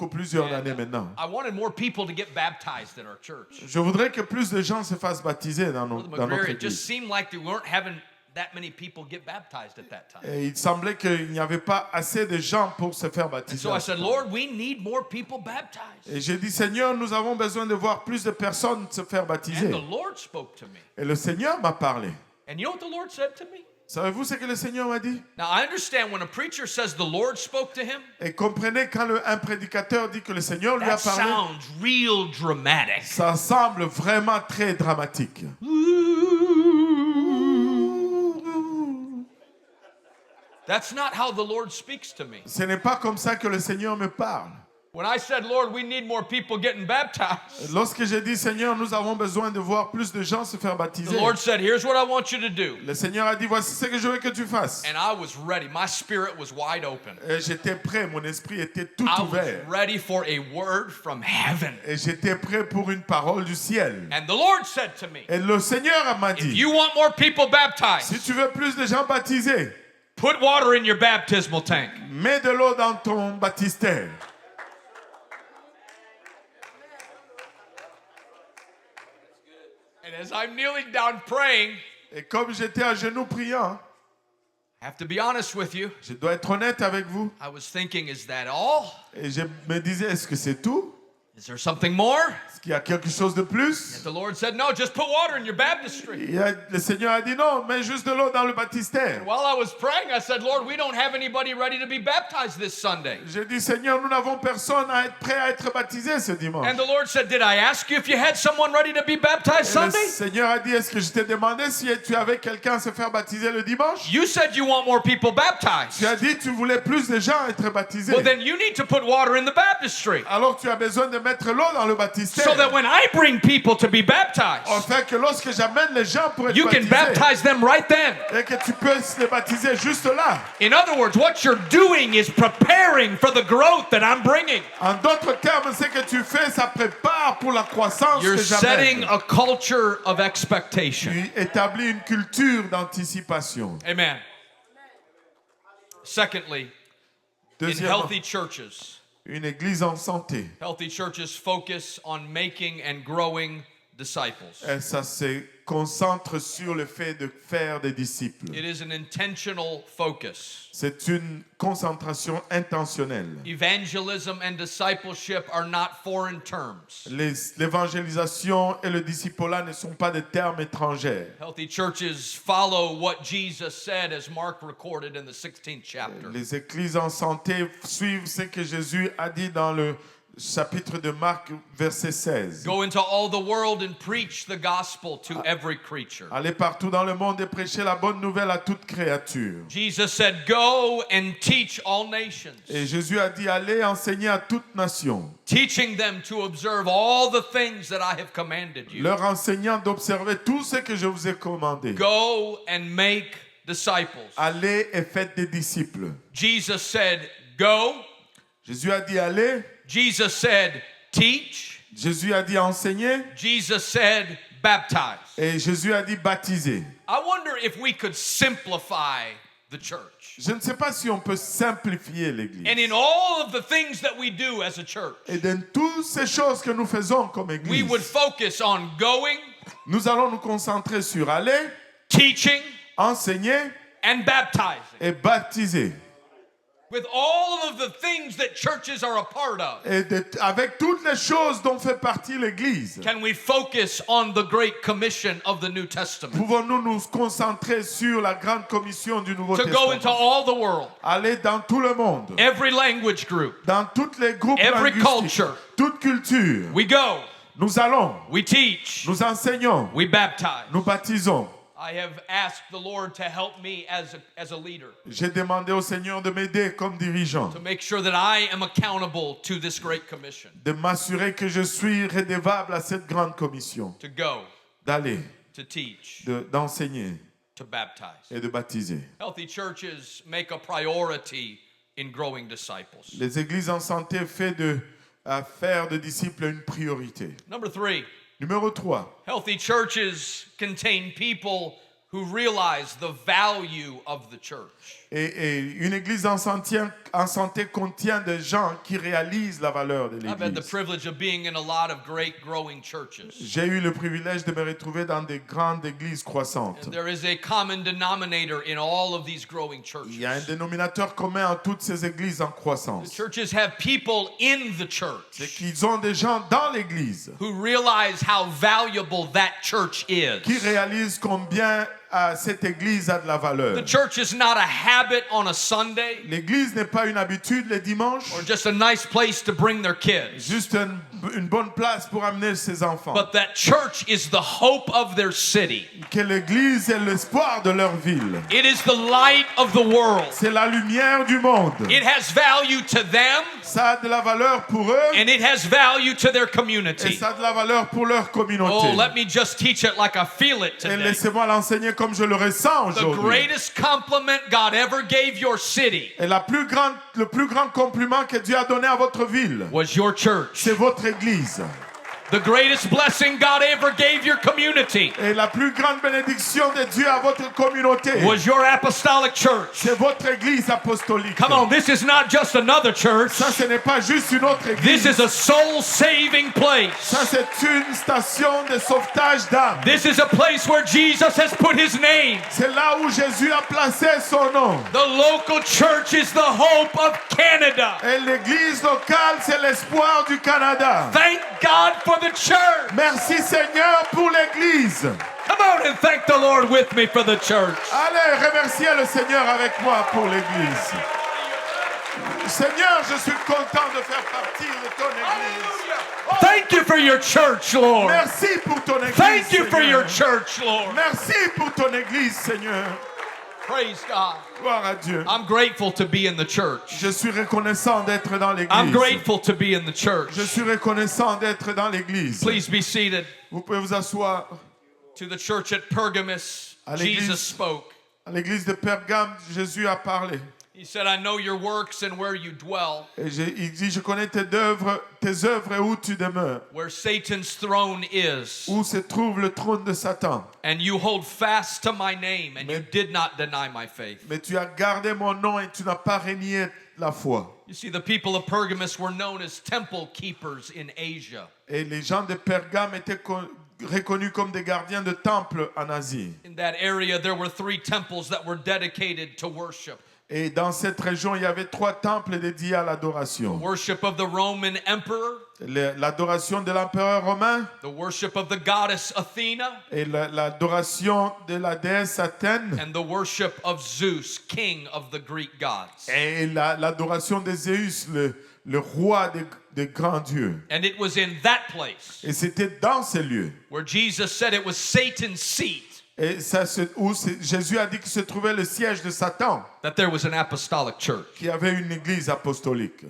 plusieurs And, années maintenant. I wanted more people to get baptized at our church. Je voudrais que plus de gens se fassent baptiser dans Brother notre McGreary, it just église. seemed like we weren't having that many people get baptized at that time. Et il semblait qu'il n'y avait pas assez de gens pour se faire And baptiser. so I à ce said, temps. Lord, we need more people baptized. Et j'ai dit, Seigneur, nous avons besoin de voir plus de personnes se faire And baptiser. the Lord spoke to me. Et le Seigneur m'a parlé. And you know what the Lord said to me? Savez-vous ce que le Seigneur m'a dit? Now, I understand when a preacher says the Lord spoke to him, Et comprenez, quand un prédicateur dit que le Seigneur lui a that parlé, sounds real dramatic. ça semble vraiment très dramatique. That's not how the Lord speaks to me. Ce n'est pas comme ça que le Seigneur me parle. When I said, Lord, we need more people getting baptized, Lorsque j'ai dit, Seigneur, nous avons besoin de voir plus de gens se faire the baptiser, Lord said, here's what I want you to do. le Seigneur a dit, voici ce que je veux que tu fasses. And I was ready. My spirit was wide open. Et j'étais prêt, mon esprit était tout I was ouvert. ready for a word from heaven. Et j'étais prêt pour une parole du ciel. And the Lord said to me, Et le Seigneur m'a if dit, you want more people si baptized, tu veux plus de gens baptisés, put water in your baptismal tank. mets de l'eau dans ton baptistère. And as I'm kneeling down praying, Et comme j'étais à genoux priant, I have to be honest with you, je dois être honnête avec vous, I was thinking, is that all? et je me disais, est-ce que c'est tout? Is there something more? Est-ce qu'il y a quelque chose de plus? The Lord said, no, just put water in your baptistry. Le Seigneur a dit non, mets juste de l'eau dans le baptistère. While I was praying, I said, Lord, we don't have anybody ready to be baptized this Sunday. J'ai dit, Seigneur, nous n'avons personne à être prêt à être baptisé ce dimanche. And the Lord said, did I ask you if you had someone ready to be baptized Et le Sunday? Seigneur a dit, est-ce que je t'ai demandé si tu avais quelqu'un à se faire baptiser le dimanche? You said you want more people baptized. Tu as dit tu voulais plus de gens être baptisés. Well, then you need to put water in the baptistry Alors tu as besoin de mettre l'eau dans le baptistère. so that when I bring people to be baptized, Afin que lorsque j'amène les gens pour être you can baptisés, baptize them right then. et que tu puisses les baptiser juste là. In other words, what you're doing is preparing for the growth that I'm bringing. En d'autres termes, ce que tu fais, ça prépare pour la croissance You're que setting j'amène. a culture of expectation. Tu établis une culture d'anticipation. Amen. Secondly, in Deuxièmement, healthy churches, une église en santé. healthy churches focus on making and growing disciples. Et ça se concentre sur le fait de faire des disciples. It is an intentional focus. C'est une concentration intentionnelle. Evangelism and discipleship are not foreign terms. L'évangélisation et le discipulat ne sont pas des termes étrangers. Healthy churches follow what Jesus said, as Mark recorded in the 16th chapter. Les églises en santé suivent ce que Jésus a dit dans chapitre de Marc, verset 16. Go into all the world and preach the gospel to every creature. Allez partout dans le monde et prêchez la bonne nouvelle à toute créature. Jesus said, go and teach all nations, Et Jésus a dit, allez enseigner à toute nation, teaching them to observe all the things that I have commanded you. leur enseignant d'observer tout ce que je vous ai commandé. Go and make disciples. Allez et faites des disciples. Jesus said, go. Jésus a dit, allez. Jesus said, teach. Jésus a dit, enseigner. Jesus said, baptize. Et Jésus a dit, baptiser. I wonder if we could simplify the church. Je ne sais pas si on peut simplifier l'Église. And in all of the things that we do as a church, Et dans toutes ces choses que nous faisons comme we Église, would focus on going, nous allons nous concentrer sur aller, teaching, enseigner and baptizing. et baptiser. With all of the things that churches are a part of, Et avec toutes les choses dont fait partie l'Église, can we focus on the Great Commission of the New Testament? pouvons-nous nous concentrer sur la grande commission du Nouveau To go into Testament. all the world, Aller dans tout le monde, every language group, dans tous les groupes every linguistiques, culture. toute culture. We go, Nous allons, we teach, nous enseignons, we baptize. nous baptisons. I have asked the Lord to help me as a leader, J'ai demandé au Seigneur de m'aider comme dirigeant, to make sure that I am accountable to this Great Commission, de m'assurer que je suis redevable à cette grande commission, to go, d'aller, to teach, d'enseigner to baptize. et de baptiser. Healthy churches make a priority in growing disciples. Les églises en santé font à faire de disciples une priorité. Number 3, Numéro 3. healthy churches contain people who realize the value of the church. Et une église en santé contient des gens qui réalisent la valeur de I've had the l'église. privilege of being in a lot of great growing churches. J'ai eu le privilège de me retrouver dans des grandes églises croissantes. There is a common denominator in all of these growing Il y a un churches. dénominateur commun en toutes ces églises en The croissance. churches have people in the C'est church qu'ils ont des gens dans l'église who realize how valuable that church qui is. réalisent combien cette église a de la valeur. The church is not a habit on a Sunday L'église n'est pas une habitude les dimanches, or just a nice place to bring their kids, juste une bonne place pour amener ses enfants. but that church is the hope of their city. Que l'église est l'espoir de leur ville. It is the light of the world. C'est la lumière du monde. It has value to them Ça a de la valeur pour eux and it has value to their et community. ça a de la valeur pour leur Oh, communauté. let me just teach it like I feel it Et today. laissez-moi l'enseigner comme je le ressens The aujourd'hui. greatest compliment God ever gave your city Et le plus grand compliment que Dieu a donné à votre ville, was your church. c'est votre église. The greatest blessing God ever gave your community Et la plus grande bénédiction de Dieu à votre communauté, was your apostolic church. c'est votre église apostolique. Come on, this is not just another church. Ça, ce n'est pas juste une autre This église. is a soul-saving place. Ça, c'est une station de sauvetage d'âme. This is a place where Jesus has put his name. C'est là où Jésus a placé son nom. The local church is the hope of Canada. Et l'église locale, c'est l'espoir du Canada. Thank God for the church. Merci Seigneur pour l'église. Come on and thank the Lord with me for the church. Allez, remerciez le Seigneur avec moi pour l'église. Seigneur, je suis content de faire partie de ton église. Thank you for your church, Lord. Merci pour ton église. Thank you for Seigneur. your church, Lord. Merci pour ton église, Seigneur. Praise God. Gloire à Dieu. I'm grateful to be in the church. Je suis reconnaissant d'être dans I'm l'église. grateful to be in the church. Je suis reconnaissant d'être dans l'église. Please be seated. Vous pouvez vous asseoir. To the church at Pergamus, À l'église. Jesus spoke. À l'église de Pergame, Jésus a parlé. He said, I know your works and where you dwell, Et il dit, je connais tes œuvres et où tu demeures, where Satan's throne is. où se trouve le trône de Satan. And you hold fast to my name, and you did not deny my faith. Mais tu as gardé mon nom et tu n'as pas renié la foi. You see, the people of Pergamus were known as temple keepers in Asia. Et les gens de Pergame étaient reconnus comme des gardiens de temple en Asie. In that area, there were 3 temples that were dedicated to worship. Et dans cette région, il y avait 3 temples dédiés à l'adoration. Worship of the Roman emperor, L'adoration de l'empereur romain the worship of the goddess Athena, et l'adoration de la déesse Athènes and the worship of Zeus, king of the Greek gods. et l'adoration de Zeus, le roi de grands dieux. And it was in that place Et c'était dans ces lieux. where Jesus said it was Satan's seat Et Jésus a dit que se trouvait le siège de Satan, that there was an apostolic church. qui avait une église apostolique.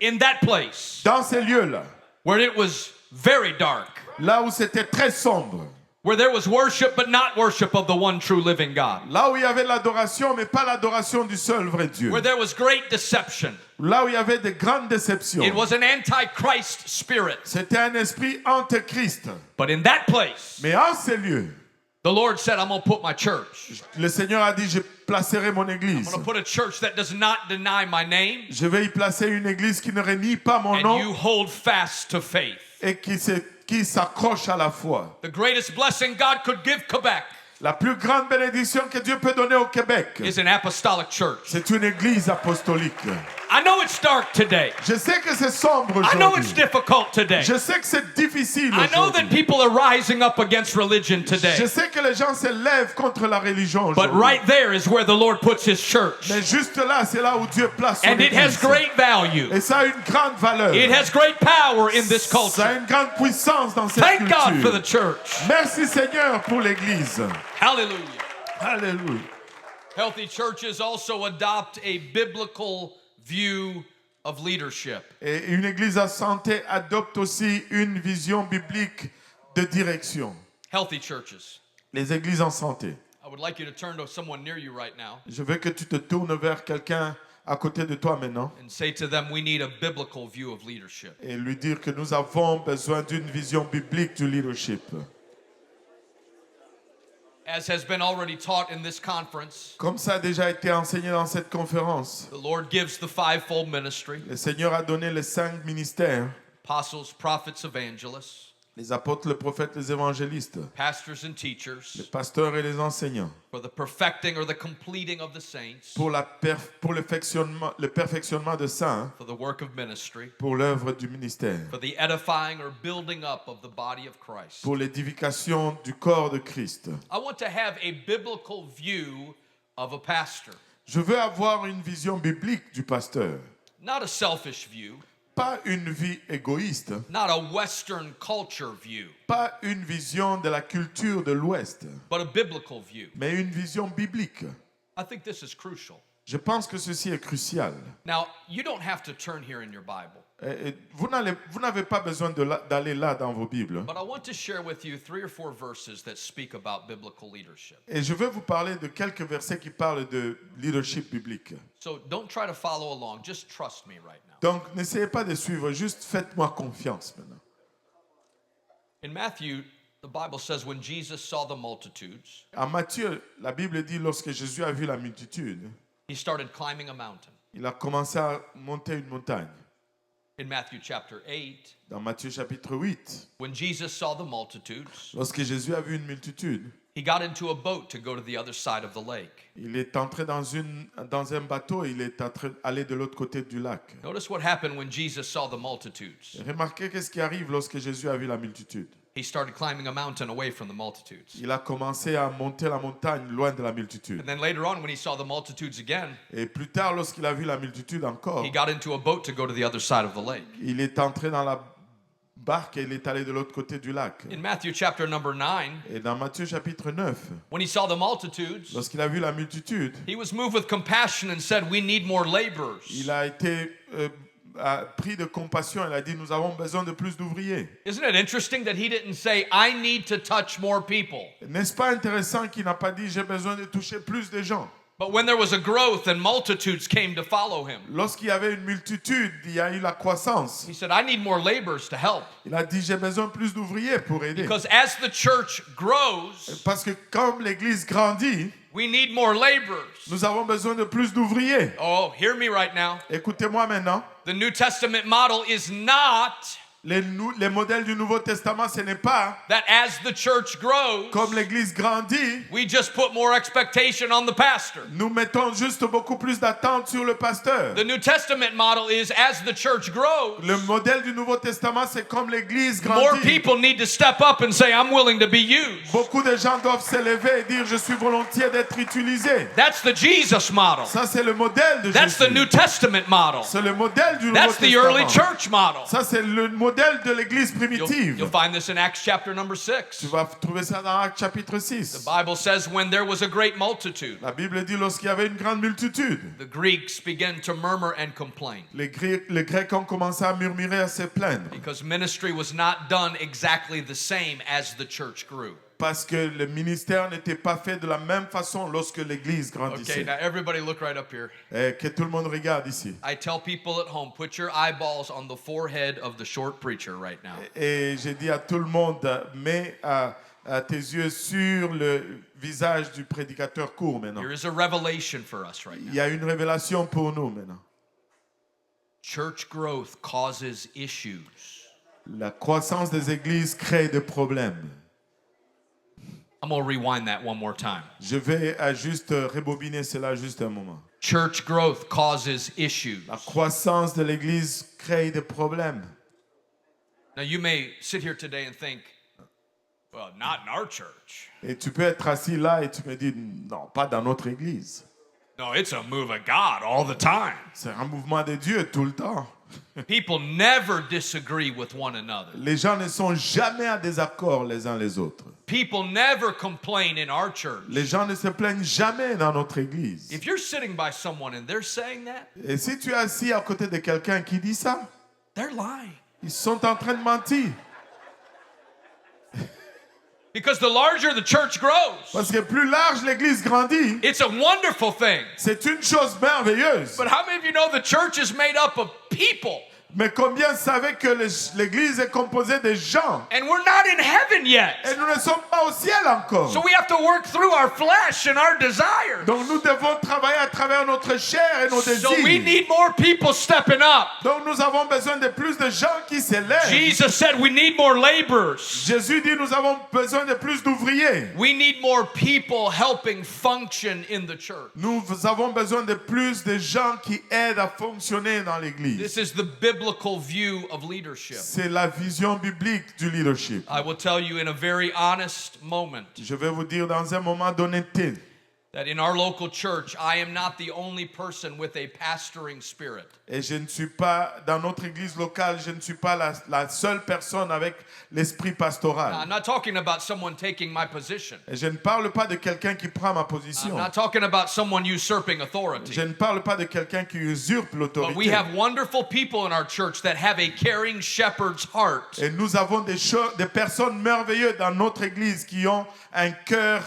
In that place Dans ces lieux-là, where it was very dark, là où c'était très sombre, where there was worship but not worship of the one true living God, là où il y avait l'adoration, mais pas l'adoration du seul vrai Dieu, where there was great deception. là où il y avait de grandes déceptions, It was an antichrist spirit. c'était un esprit antéchrist. But in that place, Mais en ces lieux, the Lord said, I'm going to put my church. le Seigneur a dit, je placerai mon I'm église. going to put a church that does not deny my name, Je vais y placer une église qui ne renie pas mon and nom you hold fast to faith. et qui s'accroche à la foi. The greatest blessing God could give Quebec La plus grande bénédiction que Dieu peut donner au Québec, is an apostolic church. c'est une église apostolique. I know it's dark today. Je sais que c'est sombre I know it's aujourd'hui. difficult today. Je sais que c'est difficile I know that aujourd'hui. people are rising up against religion today. Je sais que les gens se lèvent contre la religion But aujourd'hui. right there is where the Lord puts his church. Mais juste là, c'est là où Dieu place son And it has église. great value. Et ça a une grande valeur. It has great power in this Ça a culture. une grande puissance dans cette Thank God for the culture. church. Merci Seigneur pour l'église. Hallelujah. Alléluia. Healthy churches also adopt a biblical view of leadership. Et une église à santé adopte aussi une vision biblique de direction. Healthy churches. Les églises en santé. I would like you to turn to someone near you right now Je veux que tu te tournes vers quelqu'un à côté de toi maintenant and say to them, we need a biblical view of leadership. et lui dire que nous avons besoin d'une vision biblique du leadership. As has been already taught in this conference, Comme ça a déjà été enseigné dans cette conférence, the Lord gives the fivefold ministry, le Seigneur a donné les 5 ministères, apostles, prophets, evangelists, les apôtres, les prophètes, les évangélistes, pastors and les teachers, pasteurs et les enseignants, for the perfecting or the completing of the saints, pour le perfectionnement de saints, for the work of ministry, pour l'œuvre du ministère, for the edifying or building up of the body of Christ. pour l'édification du corps de Christ. I want to have a biblical view of a pastor, Je veux avoir une vision biblique du pasteur, not a selfish view, pas une vie égoïste, not a Western culture view, pas une vision de la culture de l'Ouest, but a biblical view. mais une vision biblique. I think this is crucial. Je pense que ceci est crucial. Now, you don't have to turn here in your Bible, Vous n'avez pas besoin d'aller là dans vos Bibles. but I want to share with you 3 or 4 verses that speak about biblical leadership. Et je veux vous parler de quelques versets qui parlent de leadership biblique. So don't try to follow along, just trust me right now. Donc, n'essayez pas de suivre, juste faites-moi confiance maintenant. In Matthew, the Bible says when Jesus saw the multitudes, En Matthieu, la Bible dit lorsque Jésus a vu la multitude, he started climbing a mountain. il a commencé à monter une montagne. In Matthew chapter 8, Dans Matthieu chapitre 8, when Jesus saw the multitudes, lorsque Jésus a vu une multitude, he got into a boat to go to the other side of the lake. il est entré dans un bateau, il est allé de l'autre côté du lac. Notice what happened when Jesus saw the multitudes. Remarquez qu'est-ce qui arrive lorsque Jésus a vu la multitude. He started climbing a mountain away from the multitudes. Il a commencé à monter la montagne loin de la multitude. And then later on, when he saw the multitudes again, Et plus tard, lorsqu'il a vu la multitude encore, he got into a boat to go to the other side of the lake. il est entré dans la barque et il est allé de l'autre côté du lac. In Matthew chapter number 9, Et dans Matthieu chapitre 9, when he saw the multitudes, lorsqu'il a vu la multitude, he was moved with compassion and said, we need more laborers. il a été pris de compassion. Il a dit, nous avons besoin de plus d'ouvriers. Isn't it interesting that he didn't say, I need to touch more people? N'est-ce pas intéressant qu'il n'a pas dit, j'ai besoin de toucher plus de gens? But when there was a growth and multitudes came to follow him, Lorsqu'il y avait une multitude, il y a eu la croissance. he said, I need more laborers to help. Il a dit, j'ai besoin plus d'ouvriers pour aider. Because as the church grows, Parce que comme l'Église grandit, we need more laborers. nous avons besoin de plus d'ouvriers. Oh, hear me right now. Écoutez-moi maintenant. The New Testament model is not Les modèles du Nouveau Testament, ce n'est pas that as the church grows, comme l'Église grandit, we just put more expectation on the pastor. nous mettons juste beaucoup plus d'attente sur le pasteur. The New Testament model is as the church grows, Le modèle du Nouveau Testament, c'est comme l'Église more grandit. people need to step up and say, I'm willing to be used. Beaucoup de gens doivent s'élever et dire, je suis volontiers d'être utilisé. That's the Jesus model. Ça, c'est le modèle de That's the Jésus. New Testament model. C'est le modèle du Nouveau That's the early Testament. church model. Ça, c'est le modèle de l'Église primitive. You'll find this in Acts chapter number 6. Tu vas trouver ça dans Actes chapitre The 6. Bible says, when there was a great multitude, La Bible dit, lorsqu'il y avait une grande multitude, the Greeks began to murmur and complain les Grecs ont commencé à murmurer, à se plaindre. because ministry was not done exactly the same as the church grew. Parce que le ministère n'était pas fait de la même façon lorsque l'Église Okay, grandissait. now everybody look right up here. Et que tout le monde regarde ici. I tell people at home, put your eyeballs on the forehead of the short preacher right now. Et j'ai dit à tout le monde, mets tes yeux sur le visage du prédicateur court maintenant. Here is a revelation for us right Il now. y a une révélation pour nous maintenant. Church growth causes issues. La croissance des églises crée des problèmes. I'm going to rewind that one more time. Je vais juste rebobiner cela juste un moment. Church growth causes issues. La croissance de l'église crée des problèmes. Now, you may sit here today and think, well, not in our church. Et tu peux être assis là et tu me dis, non, pas dans notre église. No, it's a move of God all the time. C'est un mouvement de Dieu tout le temps. People never disagree with one another. Les gens ne sont jamais en désaccord les uns les autres. People never complain in our church. Les gens ne se plaignent jamais dans notre église. If you're sitting by someone and they're saying that, Et si tu es assis à côté de quelqu'un qui dit ça, they're lying. ils sont en train de mentir. Because the larger the church grows, Parce que plus large l'église grandit, it's a wonderful thing. c'est une chose merveilleuse. But how many of you know the church is made up of people? Mais combien savez que l'église est composée de gens? And we're not in heaven yet. Et nous ne sommes pas au ciel encore. So we have to work through our flesh and our desires. Donc nous devons travailler à travers notre chair et nos So we désirs. need more people stepping up. Donc nous avons besoin de plus de gens qui s'élèvent. Jesus said we need more laborers. Jésus dit nous avons besoin de plus d'ouvriers. We need more people helping function in the church. Nous avons besoin de plus de gens qui aident à fonctionner dans l'église. This is the biblical view of leadership. C'est la vision biblique du leadership. I will tell you in a very honest moment Je vais vous dire dans un moment d'honnêteté that in our local church, I am not the only person with a pastoring spirit. et je ne suis pas dans notre église locale, je ne suis pas la seule personne avec l'esprit Now, pastoral. I'm not talking about someone taking my position. Et je ne parle pas de quelqu'un qui prend ma I'm position. not talking about someone usurping authority. Je ne parle pas de quelqu'un qui usurpe But we l'autorité. have wonderful people in our church that have a caring shepherd's heart. Et nous avons des personnes merveilleuses dans notre église qui ont un cœur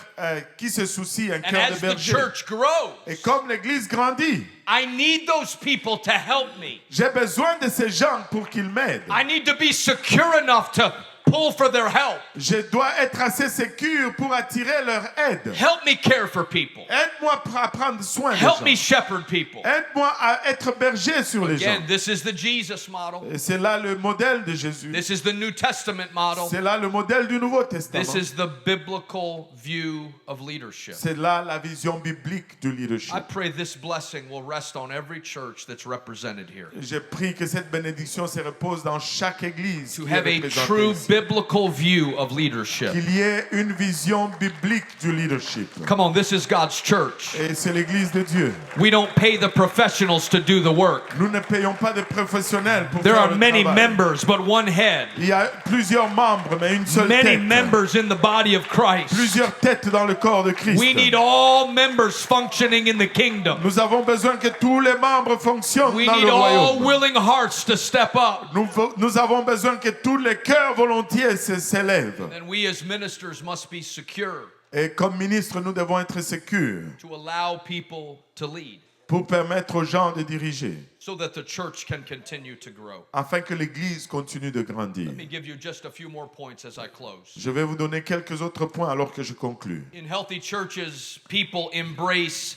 qui se soucie, un And cœur de as the berger. church grows, Et comme l'église grandit, I need those people to help me. j'ai besoin de ces gens pour qu'ils m'aident. I need to be secure enough to pull for their help. Je dois être assez sécure pour attirer leur aide. Help me care for people. Aide-moi à prendre soin des Help me gens. shepherd people. Aide-moi à être berger sur les gens. Again, this is the Jesus model. Et c'est là le modèle de Jésus. This is the New Testament model. C'est là le modèle du Nouveau Testament. This is the biblical view of leadership. C'est là la vision biblique du leadership. I pray this blessing will rest on every church that's represented here. Je prie que cette bénédiction se repose dans chaque église To qui est have a représentée true ici. biblical view of leadership. Qu'il y ait une vision biblique du leadership. Come on, this is God's church. Et c'est l'église de Dieu. We don't pay the professionals to do the work. Nous ne payons pas de professionnels pour There faire are le many travail. members, but one head. Il y a plusieurs membres, mais une seule Many tête. members in the body of Christ. Plusieurs têtes dans le corps de Christ. We need all members functioning in the kingdom. Nous avons besoin que tous les membres fonctionnent We dans need le all royaume. willing hearts to step up. Nous avons besoin que tous les cœurs volontiers s'élèvent. And we as ministers must be secure Et comme ministre, nous devons être sécures to allow people to lead pour permettre aux gens de diriger, so that the church can continue to grow. afin que l'Église continue de grandir. Let me give you just a few more points as I close. Je vais vous donner quelques autres points alors que je conclue. In healthy churches, people embrace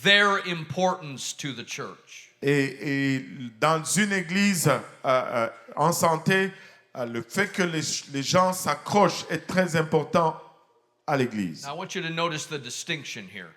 their importance to the church. Et dans une église en santé, le fait que les gens s'accrochent est très important à l'église. Now, I want you to notice the distinction here.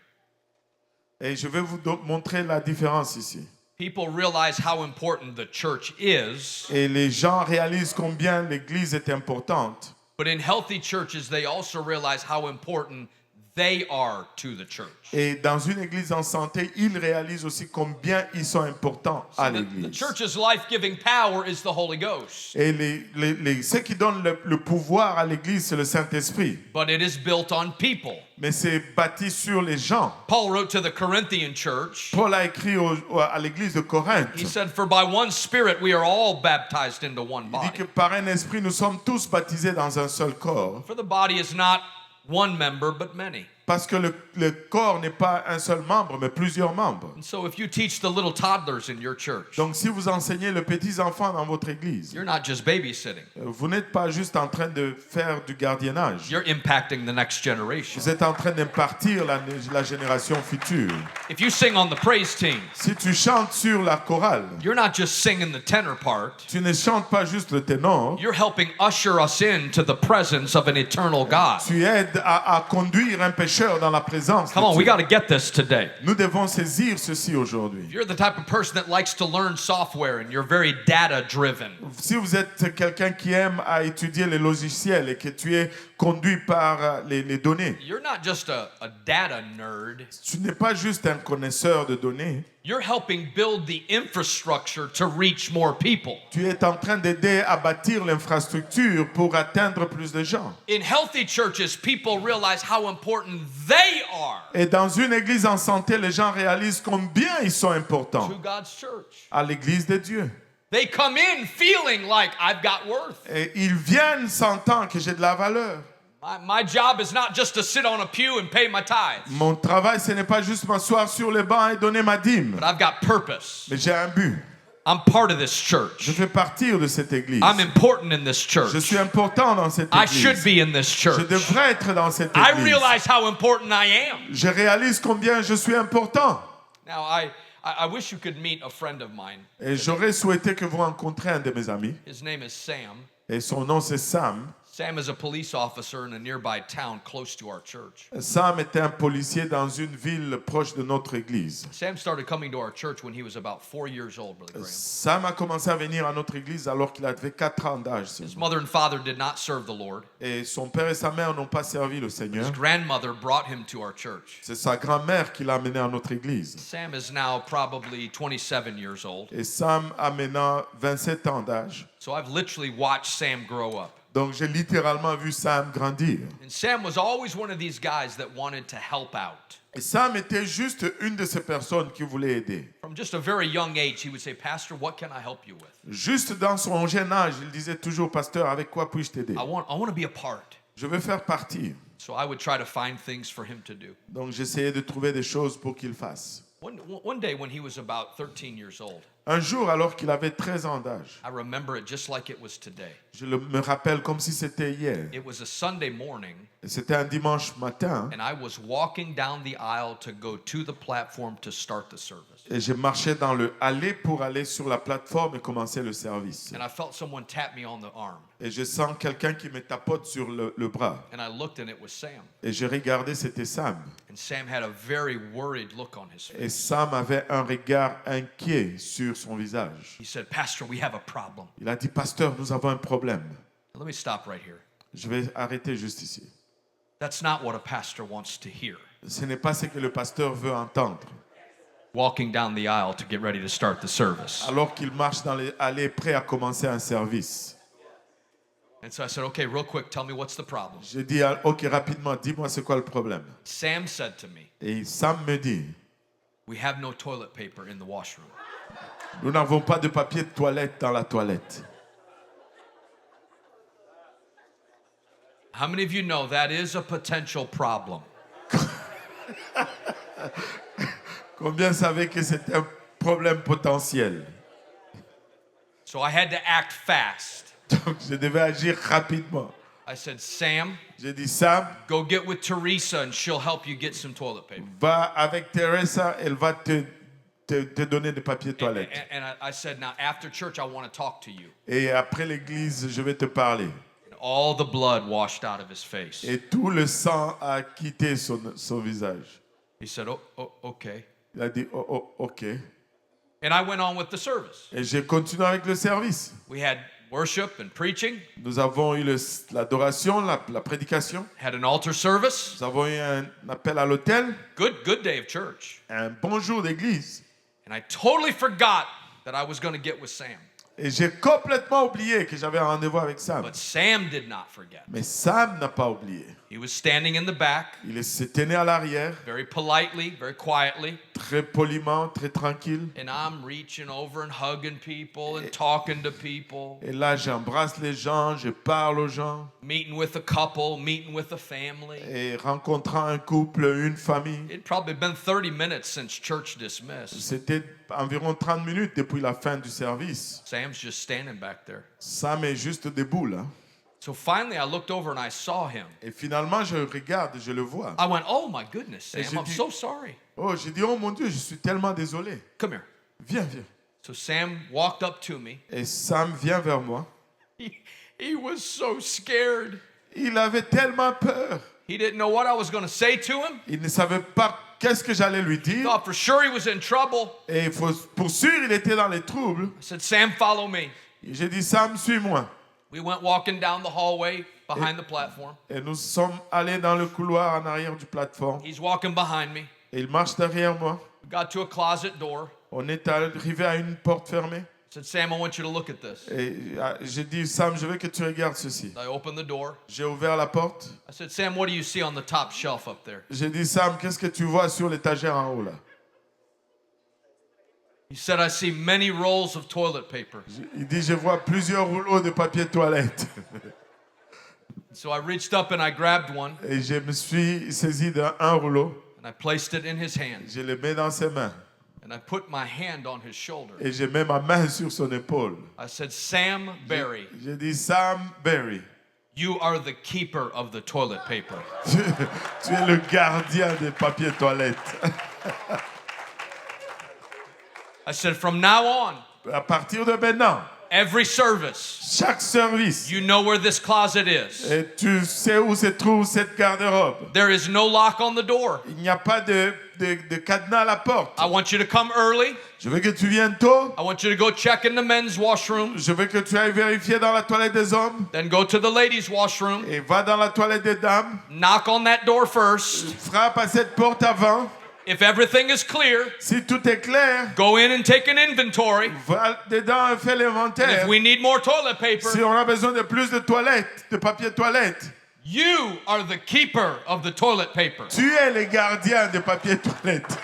Et je vais vous montrer la différence ici. People realize how important the church is, Et les gens réalisent combien l'église est importante. but in healthy churches, they also realize how important they are to the church. Et dans une église en santé, ils réalisent aussi combien ils sont importants à The l'église. church's life-giving power is the Holy Ghost, Et ce qui donne le pouvoir à l'église, c'est le Saint-Esprit. but it is built on people. Mais c'est bâti sur les gens. Paul wrote to the Corinthian church, Paul a écrit à l'église de Corinthe. he said, "For by one Spirit we are all baptized into one Il dit body." que par un esprit, nous sommes tous baptisés dans un seul corps. For the body is not one member, but many. Parce que le corps n'est pas un seul membre, mais plusieurs membres. And so if you teach the little toddlers in your church, Donc si vous enseignez les petits enfants dans votre église, you're not just babysitting. vous n'êtes pas juste en train de faire du gardiennage. You're impacting the next generation. Vous êtes en train d'impartir la génération future. If you sing on the praise team, Si tu chantes sur la chorale, you're not just singing the tenor part. tu ne chantes pas juste le ténor, You're helping usher us into the presence of an eternal God. tu aides à conduire un pécheur dans la présence Come de on, we Dieu. got to get this today. Nous devons saisir ceci If aujourd'hui. you're the type of person that likes to learn software and you're very data driven, Si vous êtes quelqu'un qui aime à étudier les logiciels et que tu es conduit par les données, you're not just a data nerd. tu n'es pas juste un connaisseur de données, You're helping build the infrastructure to reach more people. tu es en train d'aider à bâtir l'infrastructure pour atteindre plus de gens. In healthy churches, people realize how important they are Et dans une église en santé, les gens réalisent combien ils sont importants to God's church. à l'église de Dieu. They come in feeling like I've got worth. Et ils viennent sentant que j'ai de la valeur. My job is not just to sit on a pew and pay my tithes, Mon travail, ce n'est pas juste m'asseoir sur le banc et donner ma dîme, but I've got purpose. mais j'ai un but. I'm part of this Je church. fais partir de cette église. I'm important in this Je church. suis important dans cette I should église. be in this Je church. devrais être dans cette I église. realize how important I am. Je réalise combien je suis important. Now, I wish you could meet a friend of mine. Et j'aurais souhaité que vous rencontriez un de mes amis. His name is Sam. Et son nom, c'est Sam. Sam is a police officer in a nearby town close to our church. Sam était un policier dans une ville proche de notre église. Sam started coming to our church when he was about 4 years old, Brother Graham. Sam a commencé à venir à notre église alors qu'il avait 4 ans d'âge. His mother and father did not serve the Lord. Et son père et sa mère n'ont pas servi le Seigneur. His grandmother brought him to our church. C'est sa grand-mère qui l'a amené à notre église. Sam is now probably 27 years old. Et Sam a maintenant 27 ans d'âge. So I've literally watched Sam grow up. Donc j'ai littéralement vu Sam grandir. And Sam was always one of these guys that wanted to help out. Et Sam était juste une de ces personnes qui voulait aider. From just a very young age, he would say, "Pastor, what can I help you with? Juste dans son jeune âge, il disait toujours, pasteur, avec quoi puis-je t'aider? I want to be a part." Je veux faire partie. So I would try to find things for him to do. Donc j'essayais de trouver des choses pour qu'il fasse. One day when he was about 13 years old, Un jour, alors qu'il avait 13 ans d'âge, I remember it just like it was today. je me rappelle comme si c'était hier. It was a Sunday morning, Et c'était un dimanche matin. and I was walking down the aisle to go to the platform to start the service. Et je marchais dans le allée pour aller sur la plateforme et commencer le service. And I felt someone tap me on the arm. Et je sens quelqu'un qui me tapote sur le bras. And I looked, and it was Sam. Et j'ai regardé, c'était Sam. And Sam had a very worried look on his face. Et Sam avait un regard inquiet sur son visage. He said, "Pastor, we have a problem." Il a dit, pasteur, nous avons un problème. Let me stop right here. Je vais arrêter juste ici. That's not what a pastor wants to hear. Ce n'est pas ce que le pasteur veut entendre. Walking down the aisle to get ready to start the service. Alors qu'il marche dans les allées prêt à commencer un service. And so I said, "Okay, real quick, tell me what's the problem." Je dis, ok, rapidement, dis-moi c'est quoi le problème. Sam said to me, Et Sam me dit, "We have no toilet paper in the washroom." nous n'avons pas de papier de toilette dans la toilette. How many of you know that is a potential problem? Combien savez que c'est un problème potentiel? So I had to act fast. Donc je devais agir rapidement. I said, "Sam, J'ai dit, Sam, go get with Teresa and she'll help you get some toilet paper." va avec Teresa, elle va te te donner des papiers toilettes. And I said, now after church, I want to talk to you. Et après l'église, je vais te parler. All the blood washed out of his face. Et tout le sang a quitté son visage. He said, oh, okay. Il a dit, oh, ok. And I went on with the service. Et j'ai continué avec le service. We had worship and preaching, Nous avons eu l'adoration, la prédication. had an altar service. Nous avons eu un appel à l'autel, Good day of church. un bon jour d'église. And I totally forgot that I was going to get with Sam. Et j'ai complètement oublié que j'avais un rendez-vous avec Sam. But Sam did not forget. Mais Sam n'a pas oublié. He was standing in the back, Il s'est tenu à l'arrière, very politely, very quietly. très poliment, très tranquille. And I'm reaching over and hugging people and talking to people, Et là, j'embrasse les gens, je parle aux gens. meeting with a couple, meeting with a family. Et rencontrant un couple, une famille. It'd probably been 30 minutes since church dismissed. C'était environ 30 minutes depuis la fin du service. Sam's just standing back there. Sam est juste debout là. So finally, I looked over and I saw him. Et finalement, je regarde, je le vois. I went, oh my goodness, Et Sam, j'ai I'm dit- so sorry. Oh, j'ai dit, oh mon Dieu, je suis tellement désolé. Come here. Viens, viens. So Sam walked up to me. Et Sam vient vers moi. He was so scared. Il avait tellement peur. He didn't know what I was going to say to him. Il ne savait pas qu'est-ce que j'allais lui dire. Thought for sure he was in trouble. Et pour sûr, il était dans les troubles. I said, Sam, follow me. Et j'ai dit, Sam, suis-moi. We went walking down the hallway behind the platform. Et nous sommes allés dans le couloir en arrière du plateforme. He's walking behind me. Et il marche derrière moi. We got to a closet door. On est arrivé à une porte fermée. I said, Sam, I want you to look at this. Et j'ai dit, Sam, je veux que tu regardes ceci. I opened the door. J'ai ouvert la porte. I said, Sam, what do you see on the top shelf up there? J'ai dit, Sam, qu'est-ce que tu vois sur l'étagère en haut là? He said, I see many rolls of toilet paper. Il dit, je vois plusieurs rouleaux de papier toilette. So I reached up and I grabbed one Et je me suis saisi d'un rouleau. and I placed it in his hand. Je le mets dans ses mains. And I put my hand on his shoulder. Et je mets ma main sur son épaule. I said, Sam Berry, J'ai dit, Sam Berry, you are the keeper of the toilet paper. tu es le gardien des papiers toilettes. I said, from now on, À partir de maintenant, every service, chaque service, you know where this closet is. et tu sais où se trouve cette garde-robe. There is no lock on the door. Il n'y a pas de cadenas à la porte. I want you to come early. Je veux que tu viennes tôt. I want you to go check in the men's washroom, Je veux que tu ailles vérifier dans la toilette des hommes. then go to the ladies' washroom, Et va dans la toilette des dames. knock on that door first. Frappe à cette porte avant. If everything is clear, Si tout est clair, go in and take an inventory. va dedans et fais And l'inventaire. if we need more toilet paper, Si on a besoin de plus de toilettes, de papier toilette, you are the keeper of the toilet paper. tu es le gardien de papier toilette.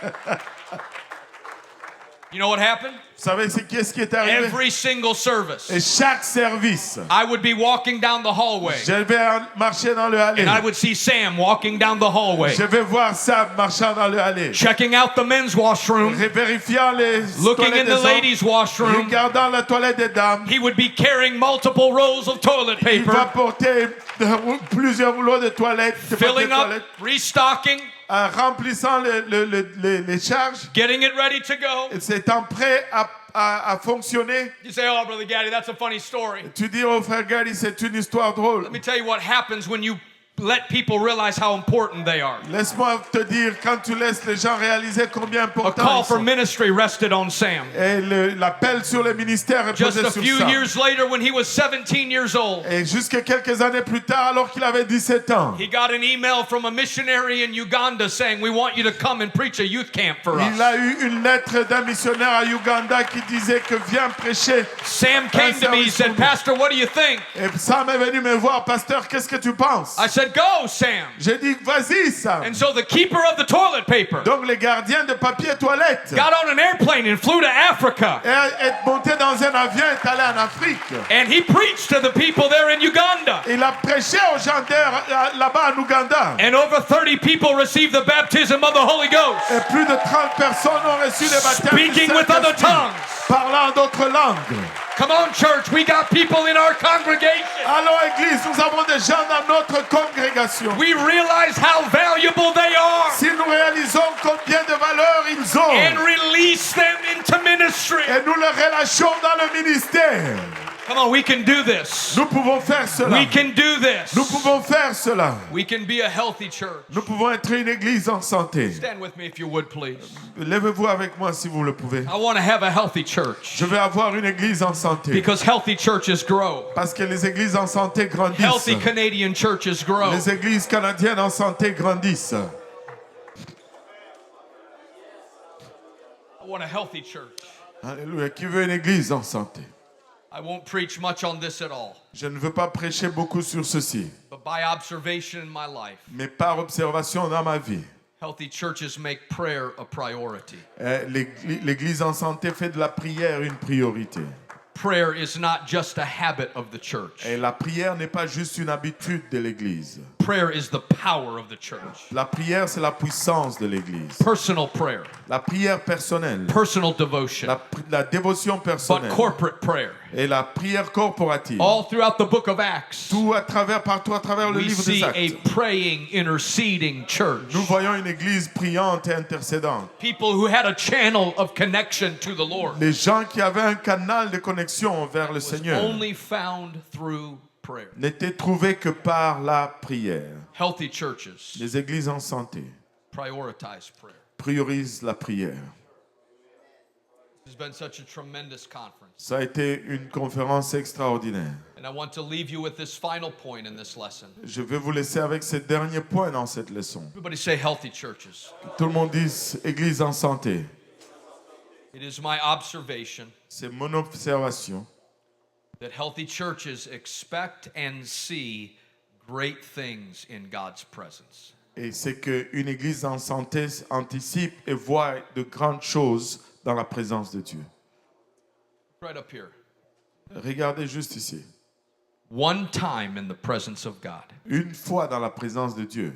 You know what happened? Vous savez qu'est-ce qui est arrivé? Every single service, Et chaque service, I would be walking down the hallway, je vais marcher dans le allée. and I would see Sam walking down the hallway, Je vais voir Sam marchant dans le allée. checking out the men's washroom, Vérifiant les looking in toilettes the des hommes, ladies' washroom. regardant la toilette des dames. He would be carrying multiple rolls of toilet Il va paper, porter plusieurs rouleaux de toilettes, de papier filling up, toilette, restocking, remplissant les charges. getting it ready to go. Et c'est en prêt à fonctionner. You say, oh, Brother Gaddy, that's a funny story. Tu dis au frère Gary, c'est une histoire drôle. Let me tell you what happens when you let people realize how important they are. Laisse-moi te dire, quand tu laisses les gens réaliser combien A important call ils for sont. ministry rested on Sam. Et l'appel sur le ministère est Just posé a sur few ça. years later, when he was 17 years old, Et jusqu'à quelques années plus tard, alors qu'il avait 17 ans, he got an email from a missionary in Uganda saying, we want you to come and preach a youth camp for il us. a eu une lettre d'un missionnaire à Uganda qui disait que viens prêcher. Sam came to me, he said, Pastor, what do you think? Et Sam est venu me voir, pasteur, qu'est-ce que tu penses? I said, go, Sam. J'ai dit, vas-y, Sam. And so the keeper of the toilet paper Donc, les gardiens de papier toilette got on an airplane and flew to Africa. est monté dans un avion et est allé en Afrique. And he preached to the people there in Uganda. Il a prêché aux gens là-bas en Ouganda. And over 30 people received the baptism of the Holy Ghost. Et plus de 30 personnes ont reçu le baptême du Speaking with other Saint-Esprit, tongues. parlant d'autres langues. Come on, church, we got people in our congregation. Allons, Église, nous avons des gens dans notre congrégation. We realize how valuable they are. Si nous réalisons combien de valeur ils ont, and release them into ministry. et nous les relâchons dans le ministère. Come on, we can do this. Nous pouvons faire cela. We can do this. Nous pouvons faire cela. We can be a healthy church. Nous pouvons être une église en santé. Stand with me if you would, please. Lèvez-vous avec moi si vous le pouvez. I want to have a healthy church Je veux avoir une église en santé. because healthy churches grow. Parce que les églises en santé grandissent. Healthy Canadian churches grow. Les églises canadiennes en santé grandissent. I want a healthy church. Alléluia. Qui veut une église en santé? I won't preach much on this at all, Je ne veux pas prêcher beaucoup sur ceci. but by observation in my life, Mais par observation dans ma vie, healthy churches make prayer a priority. l'église en santé fait de la prière une priorité. Prayer is not just a habit of the church. Et la prière n'est pas juste une habitude de l'église. Prayer is the power of the church. La prière, c'est la puissance de l'église. Personal prayer, La prière personnelle, personal devotion, la dévotion but personnelle corporate prayer. et la prière corporative. All throughout the book of Acts, Partout à travers le we livre des see a Actes. praying, interceding church. Nous voyons une église priante et intercédante. People who had a channel of connection to the Lord. Les gens qui avaient un canal de connexion vers le Was Seigneur only found through prayer. n'étaient trouvés que par la prière. Healthy churches Les églises en santé prioritize prayer. priorisent la prière. This has been such a tremendous conference. Ça a été une conférence extraordinaire. And I want to leave you with this final point in this lesson. Je vais vous laisser avec ce dernier point dans cette leçon. Everybody say healthy churches. Tout le monde dit église en santé. It is my observation C'est mon observation that healthy churches expect and see great things in God's presence. et c'est qu'une église en santé anticipe et voit de grandes choses dans la présence de Dieu. Right up here. Regardez juste ici. One time in the presence of God Une fois dans la présence de Dieu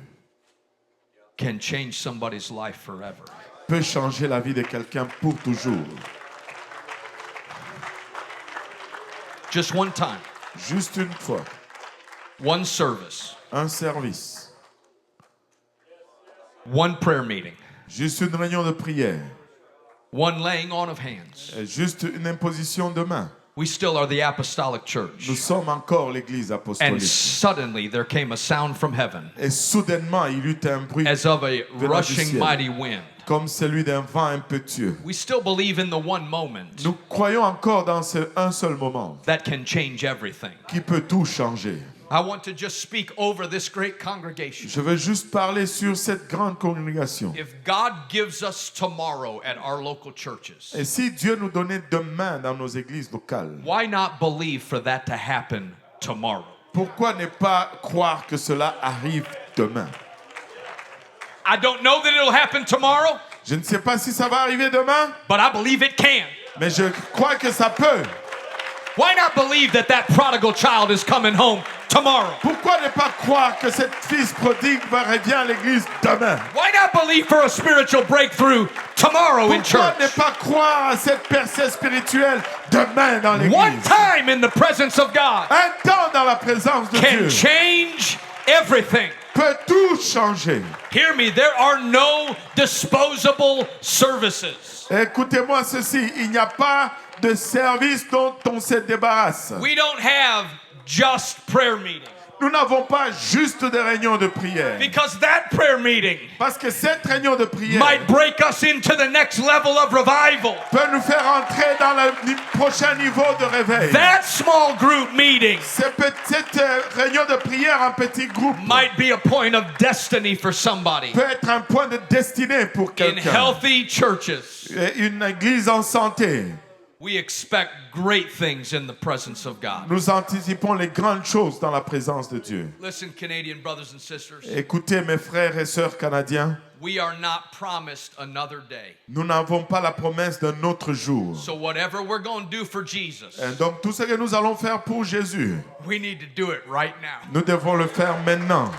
can change somebody's life forever. peut changer la vie de quelqu'un pour toujours. Just one time, Juste une fois. one service, Un service. one prayer meeting, Juste une réunion de prière. one laying on of hands. Juste une imposition de main. We still are the apostolic church. Nous sommes encore l'église And apostolique. suddenly there came a sound from heaven Et soudainement, il eut un bruit as of a du rushing ciel. mighty wind. comme celui d'un vent impétueux. We still believe in the one moment Nous croyons encore dans un seul moment that can change everything. qui peut tout changer. I want to just speak over this great congregation. Je veux juste parler sur cette grande congrégation. If God gives us tomorrow at our local churches, Et si Dieu nous donnait demain dans nos églises locales, why not believe for that to happen tomorrow? pourquoi ne pas croire que cela arrive demain? I don't know that it'll happen tomorrow, Je ne sais pas si ça va arriver demain, but I believe it can. mais je crois que ça peut. Why not believe that that prodigal child is coming home tomorrow? Pourquoi ne pas croire que cette fils prodigue revient à l'église demain? Why not believe for a spiritual breakthrough tomorrow in Pourquoi ne church? pas croire à cette percée spirituelle demain dans One l'église? time in the presence of God Un temps dans la présence de can Dieu change everything. peut tout changer. Hear me, there are no disposable services. Écoutez-moi ceci, il n'y a pas de service dont on se débarrasse. We don't have just prayer meetings. Nous n'avons pas juste des réunions de prière. Because that prayer meeting Parce que cette réunion de prière might break us into the next level of revival. peut nous faire entrer dans le prochain niveau de réveil. That small group meeting Cette petite réunion de prière en petit groupe might be a point of destiny for somebody. peut être un point de destinée pour In quelqu'un. healthy churches, Une église en santé. we expect great things in the presence of God. Nous anticipons les grandes choses dans la présence de Dieu. Listen, Canadian brothers and sisters, Écoutez mes frères et sœurs canadiens, we are not promised another day. nous n'avons pas la promesse d'un autre jour. So whatever we're going to do for Jesus, Et donc tout ce que nous allons faire pour Jésus, we need to do it right now. nous devons le faire maintenant.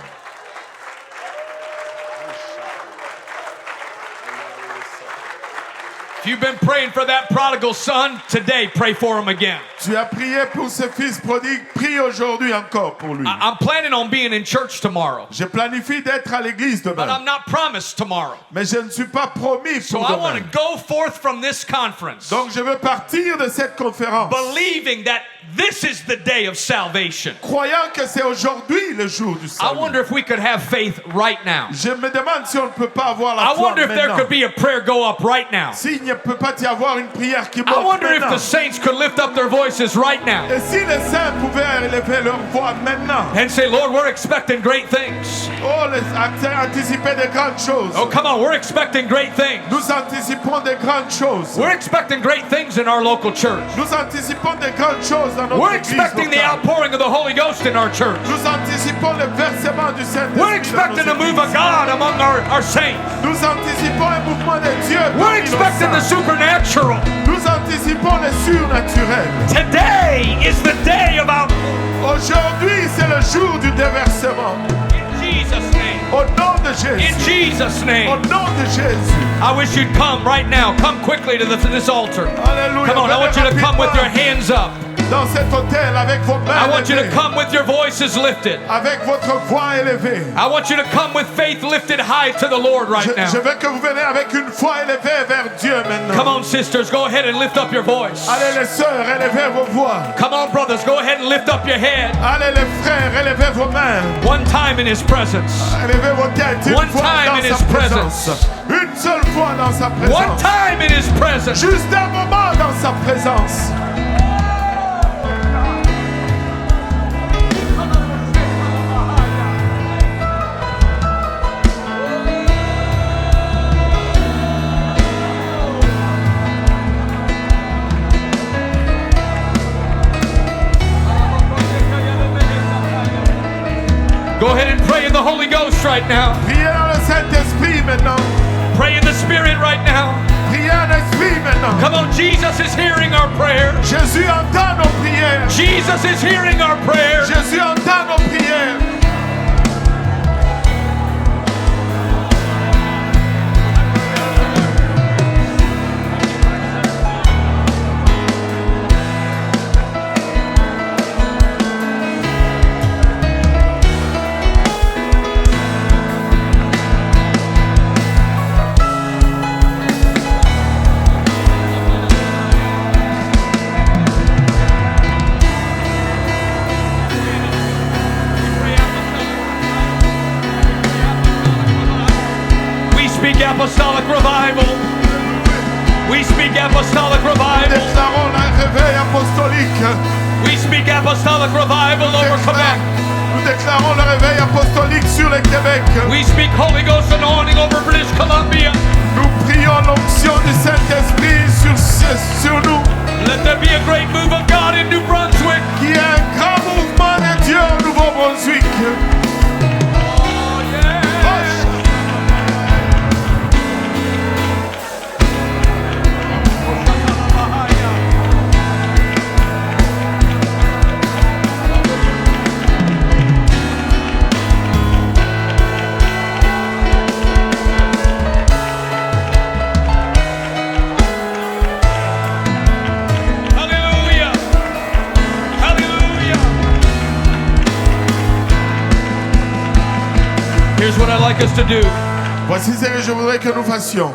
If you've been praying for that prodigal son, today pray for him again. Tu as prié pour ce fils prodigue, prie aujourd'hui encore pour lui. I'm planning on being in church tomorrow, Je planifie d'être à l'église but demain, I'm not promised tomorrow. mais je ne suis pas promis So pour I want demain. to go forth from this conference Donc je veux partir de cette conférence, believing that this is the day of salvation. croyant que c'est aujourd'hui le jour du I salut. wonder if we could have faith right now. Je me demande si on ne peut pas avoir la I foi wonder if there maintenant. could be a prayer go up right now. S'il ne peut pas y avoir une prière qui I monte wonder if maintenant. the saints could lift up their voices right now Et si les saints pouvaient élever leur voix maintenant. and say, Lord, we're expecting great things. Oh, anticiper des grandes choses. Oh, come on, we're expecting great things. Nous anticipons des grandes choses. We're expecting great things in our local church. Nous anticipons des grandes choses dans notre We're église expecting the locale. outpouring of the Holy Ghost in our church. Nous anticipons le versement du Saint-Esprit. We're expecting a dans nos move of églises. God among our saints. Nous anticipons un mouvement de Dieu. We're parmi nos expecting the saints. supernatural. Nous anticipons le surnaturel. Today is the day of outpouring. Aujourd'hui, c'est le jour du déversement. In Jesus' name. Au nom de In Jésus. Jesus' Au name. nom de Jésus. I wish you'd come right now. Come quickly to this altar. Alléluia. Come on, I want you to Venez come with your rapidement hands up. dans cet hôtel avec vos mains I want you to levées, come with your voices lifted. avec votre voix élevée. I want you to come with faith lifted high to the Lord right Je now. veux que vous venez avec une foi élevée vers Dieu maintenant. Come on, sisters, go ahead and lift up your voice. Allez les sœurs, élevez vos voix. Come on, brothers, go ahead and lift up your head. Allez les frères, élevez vos mains. One time in His presence. Élevez vos têtes une One fois time dans in sa His présence. Une seule fois dans sa One présence. time in His presence. Juste un moment dans sa présence. Go ahead and pray in the Holy Ghost right now. Priez dans le Saint-Esprit maintenant. Pray in the Spirit right now. Priez en esprit maintenant. Come on, Jesus is hearing our prayer. Jésus entend nos prières. Jesus is hearing our prayer. Jésus entend nos prières. We speak apostolic revival. We speak apostolic revival. Déclarons le réveil apostolique. We speak apostolic revival over Quebec. Nous déclarons le réveil apostolique sur le Québec. We speak Holy Ghost anointing over British Columbia. Nous prions l'onction du Saint-Esprit sur nous. Let there be a great move of God in New Brunswick. Qu'il y ait un grand mouvement de Dieu au Nouveau-Brunswick. Oh, yeah. Hallelujah. Hallelujah. Here's what I'd like us to do. Voici ce que je voudrais que nous fassions.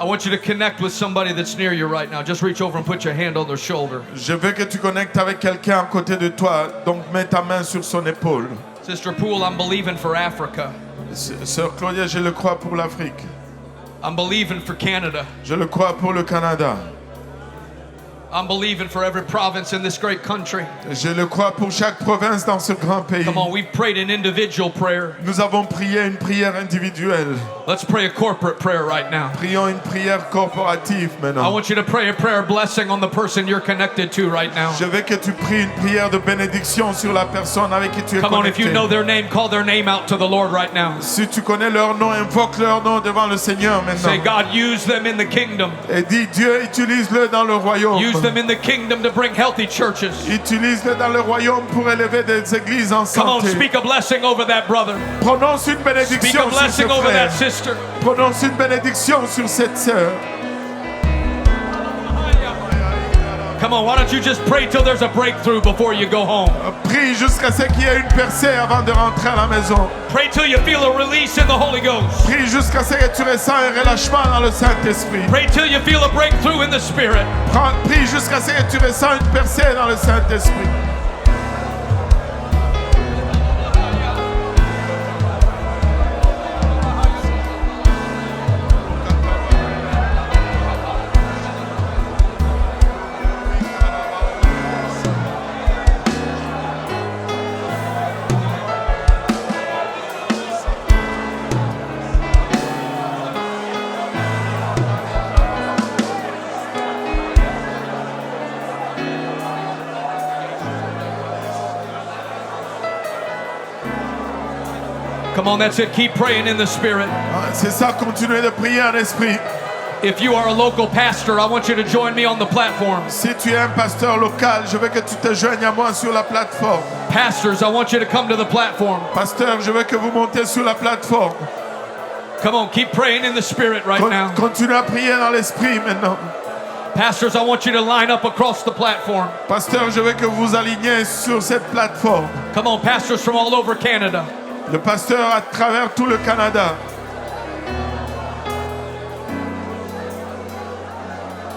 I want you to connect with somebody that's near you right now. Just reach over and put your hand on their shoulder. Je veux que tu connectes avec quelqu'un à côté de toi. Donc mets ta main sur son épaule. Sister Poole, I'm believing for Africa. Sœur Claudia, je le crois pour l'Afrique. I'm believing for Canada. Je le crois pour le Canada. I'm believing for every province in this great country. Je le crois pour chaque province dans ce grand pays. Come on, we've prayed an individual prayer. Nous avons prié une prière individuelle. Let's pray a corporate prayer right now. Prions une prière corporative I maintenant. want you to pray a prayer blessing on the person you're connected to right now. Je veux que tu pries une prière de bénédiction sur la personne avec qui tu es Come on, if you connecté. know their name, call their name out to the Lord right now. Si tu connais leur nom, invoque leur nom devant le Seigneur Say, maintenant. God, use them in the kingdom. Et dis, Dieu, utilise-le dans le royaume. Use them in the kingdom to bring healthy churches. Utilise-le dans le royaume pour élever des églises en Come on, santé. speak a blessing over that brother. Prononce une Speak bénédiction a sur ce blessing over that frère. sister. Prononce une bénédiction sur cette sœur. Come on, why don't you just pray till there's a breakthrough before you go home? Prie jusqu'à ce qu'il y ait une percée avant de rentrer à la maison. Pray till you feel a release in the Holy Ghost. Prie jusqu'à ce que tu ressens un relâchement dans le Saint-Esprit. Pray till you feel a breakthrough in the Spirit. Prie jusqu'à ce que tu ressens une percée dans le Saint-Esprit. Come on, that's it. Keep praying in the Spirit. C'est ça, continuez de prier en esprit. If you are a local pastor, I want you to join me on the platform. Si tu es un pasteur local, je veux que tu te joignes à moi sur la plateforme. Pastors, I want you to come to the platform. Pasteur, je veux que vous montez sur la plateforme. Come on, keep praying in the Spirit right now. Continue à prier dans l'esprit maintenant. Pastors, I want you to line up across the platform. Pasteur, je veux que vous vous aligniez sur cette plateforme. Come on, pastors from all over Canada. Le pasteur à travers tout le Canada.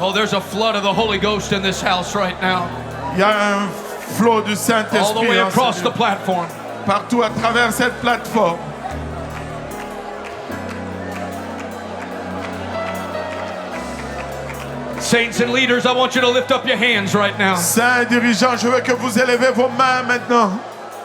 Oh, there's a flood of the Holy Ghost in this house right now. Il y a un flot du All the Saint-Esprit way dans across ce the lieu. platform. Partout à travers cette plateforme. Saints and leaders, I want you to lift up your hands right now. Saints dirigeants, je veux que vous élevez vos mains maintenant.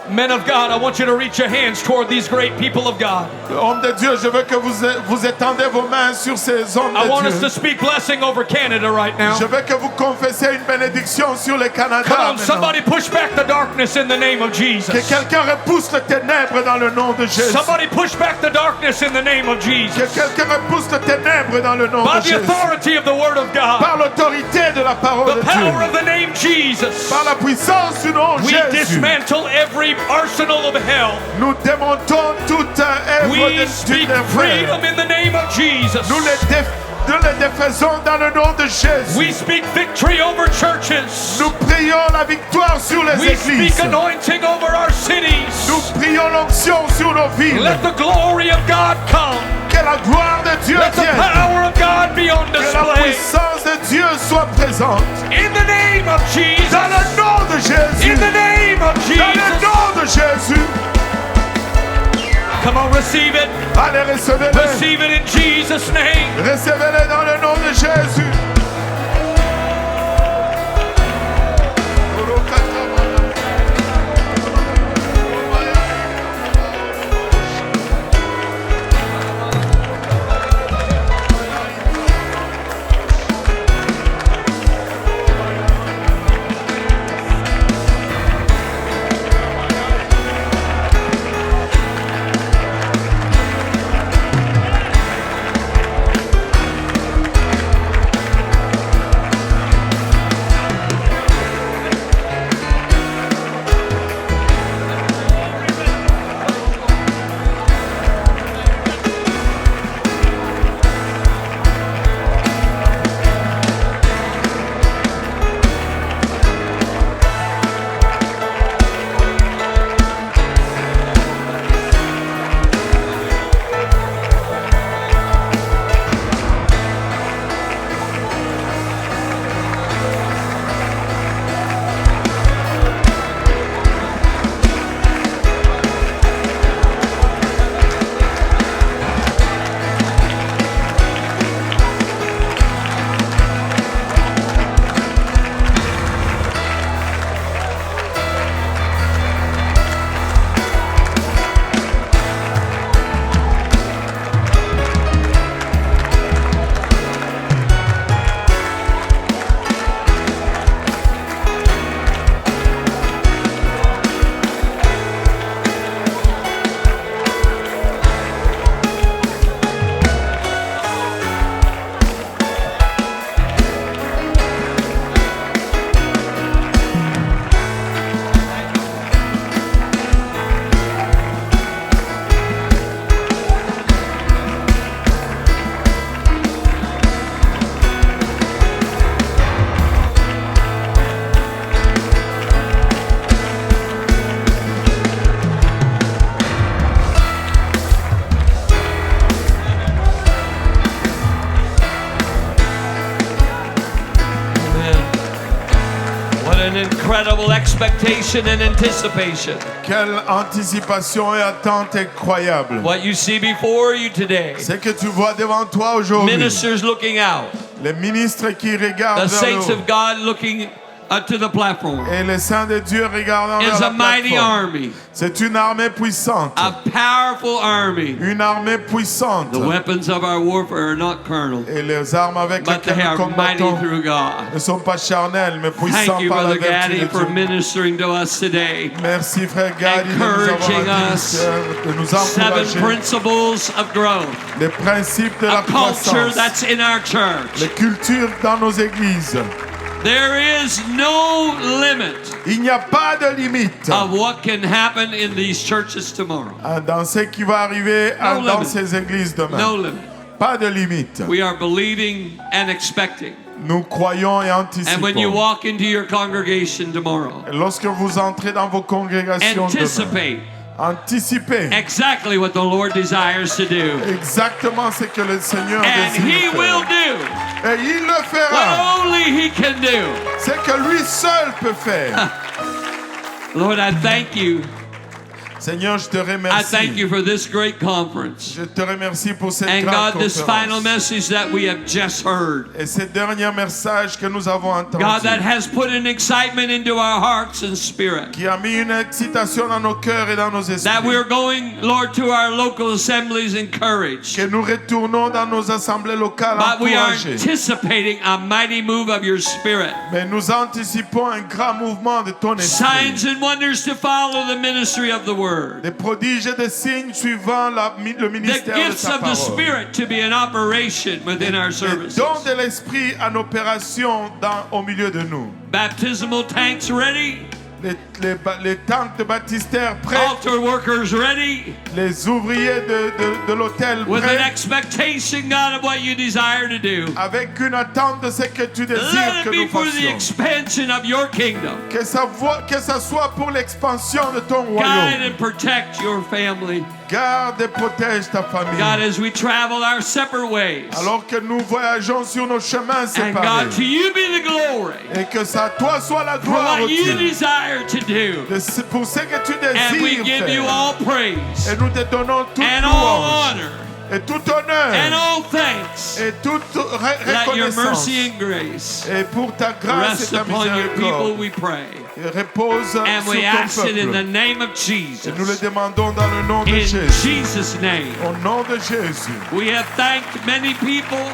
Men of God, I want you to reach your hands toward these great people of God. Homme de Dieu, je veux que vous étendez vos mains sur ces hommes I want de us to Dieu. speak blessing over Canada right now. Je veux que vous confessiez une bénédiction sur le Canada. Come on, maintenant. somebody push back the darkness in the name of Que Jesus. quelqu'un repousse les ténèbres dans le nom de Jésus. Somebody push back the darkness in the name of Que Jesus. quelqu'un repousse les ténèbres dans le nom By de the Jésus. authority of the Word of God, Par l'autorité de la parole the de power Dieu. of the name Jesus, Par la puissance du nom we Jésus. dismantle every arsenal of hell. Nous démontons toute œuvre We de speak Dieu. freedom in the name of Jesus. Nous les défaisons dans le nom de Jésus. We speak victory over churches. Nous prions la victoire sur les We speak églises. anointing over our cities. Nous prions l'onction sur nos villes. Let the glory of God come. Que la gloire de Dieu Let the vienne. power of God be on Que la display. puissance de Dieu soit présente. In the name of Jesus. Dans le nom de Jésus. In the name of Dans le Jesus. nom de Jésus. Come on, receive it. Allez, recevez-le. Receive it in Jesus' name. Recevez-le dans le nom de Jésus. incredible expectation and anticipation. Quelle anticipation et attente incroyable. What you see before you today, Ce que tu vois devant toi aujourd'hui, ministers looking out, les ministres qui regardent the vers saints le haut, of God looking to the platform, et les saints de Dieu regardant vers is la a mighty plateforme. army, C'est une armée puissante. a powerful army. Une armée puissante. The weapons of our warfare are not carnal, Et les armes avec but they lesquelles are nous mighty combattons through God. ne sont pas charnelles, mais Thank puissantes you, par la Brother vertu Gaddy, de for Dieu. ministering to us today. Merci, frère Gaddy, de nous Encouraging avoir us. de nous 7 encourager. principles of growth. Les principes de A la culture croissance. that's in our church. Les cultures dans nos églises. There is no limit Il n'y a pas de limite of what can happen in these churches tomorrow. dans ce qui va arriver No dans limit. ces églises demain. No limit. Pas de limite. We are believing and expecting. Nous croyons et And when you anticipons. walk into your congregation tomorrow, Et lorsque vous entrez dans vos congrégations demain, anticipate anticipez exactly what the Lord desires to do. exactement ce que le Seigneur And désire He faire. will do Et il le fera. what only He can do. C'est que lui seul peut faire. Lord, I thank you. Seigneur, je te I remercie. thank you for this great conference. Je te remercie pour cette And grande God, this final conférence. message that we have just heard, Et ce dernier message que nous avons entendu, God, that has put an excitement into our hearts and spirit. qui a mis une excitation dans nos cœurs et dans nos That we're esprits, going, Lord, to our local assemblies encouraged. que nous retournons dans nos assemblées locales But we are encouragés. anticipating a mighty move of your spirit. Mais nous anticipons un grand mouvement de ton esprit. Signs and wonders to follow the ministry of the word. Des prodiges et des signes suivant le The ministère de gifts ta of the parole. Spirit to be in operation within our Les services. dons de l'esprit en opération au milieu de nous. Baptismal tanks ready. Les tanks de baptistère prêts. Altar workers ready. Les ouvriers de l'hôtel With an prêts. expectation, God, of what you desire to do. Avec une attente de ce que tu désires Let que it be nous for the fassions. expansion of your kingdom. Que ça soit pour l'expansion de ton Guide royaume. and protect your family. Garde et protège ta famille. God, as we travel our separate ways. Alors que nous voyageons sur nos chemins And God, to séparés. you be the glory Et que ça toi soit la for gloire, what au you Dieu. desire to do. Pour ce que tu And we désires give you faire. all praise Et nous te donnons toute and all louange. honor Et tout honneur. and all thanks. Et toute Let your reconnaissance. mercy and grace Et pour ta grâce et rest ta upon your people, miséricorde. we pray. Et repose And sur we ton ask it in the peuple. name of Et nous le Jesus. demandons dans le nom de In Jésus. Jesus' name. Au nom de Jésus. We have thanked many people,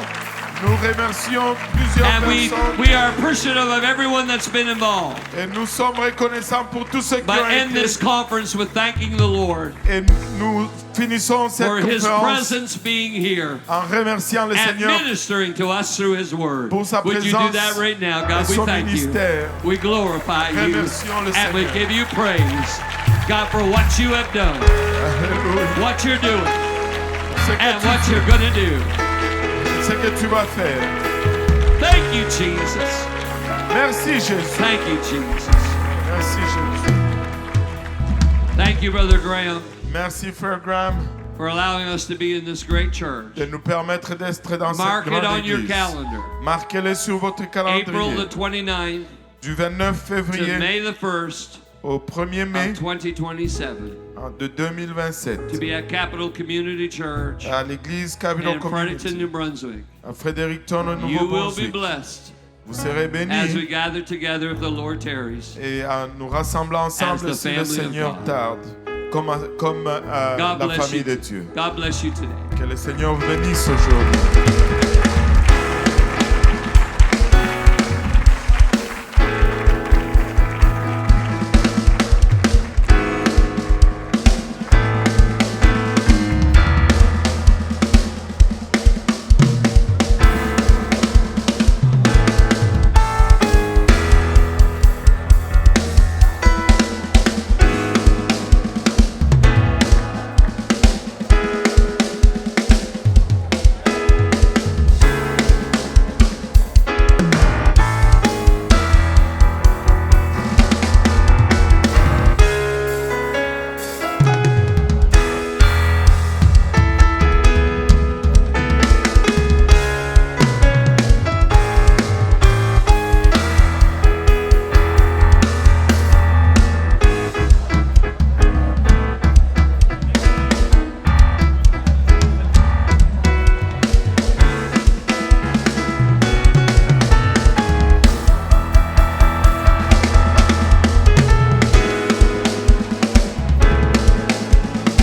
Nous remercions plusieurs and personnes. we are appreciative of everyone that's been involved. Et nous sommes reconnaissants pour tous ceux qui But ont end été. this conference with thanking the Lord Et nous finissons cette for His conférence presence being here en remerciant le and Seigneur ministering to us through His Word. pour sa Would you do présence that right now, et God? We son thank you. ministère. We glorify you Remercions le and we Seigneur. give you praise, God, for what you have done, Alléluia. what you're doing, Ce que and tu what fais, you're going to do. ce que tu vas faire. Thank you, Jesus. Merci Jésus. Thank you, Jesus. Merci Jésus. Thank you, Brother Graham, Merci Frère Graham for allowing us to be in this great church. de nous permettre d'être dans Mark cette it grande on your église. calendar. Marquez-le sur votre April the calendrier. 29th Du 29 to février May the 1st au 1er mai of 2027 de 2027 to be at Capital Community Church à l'église Capitol in Fredericton, Community New Brunswick. à Fredericton au You will be Nouveau-Brunswick. blessed Vous serez as bénis we gather together if the Lord tarries. et nous rassembler ensemble the si le family of Seigneur God. tarde, comme God la bless famille you. de Dieu. God bless you today. Que le Seigneur bénisse aujourd'hui.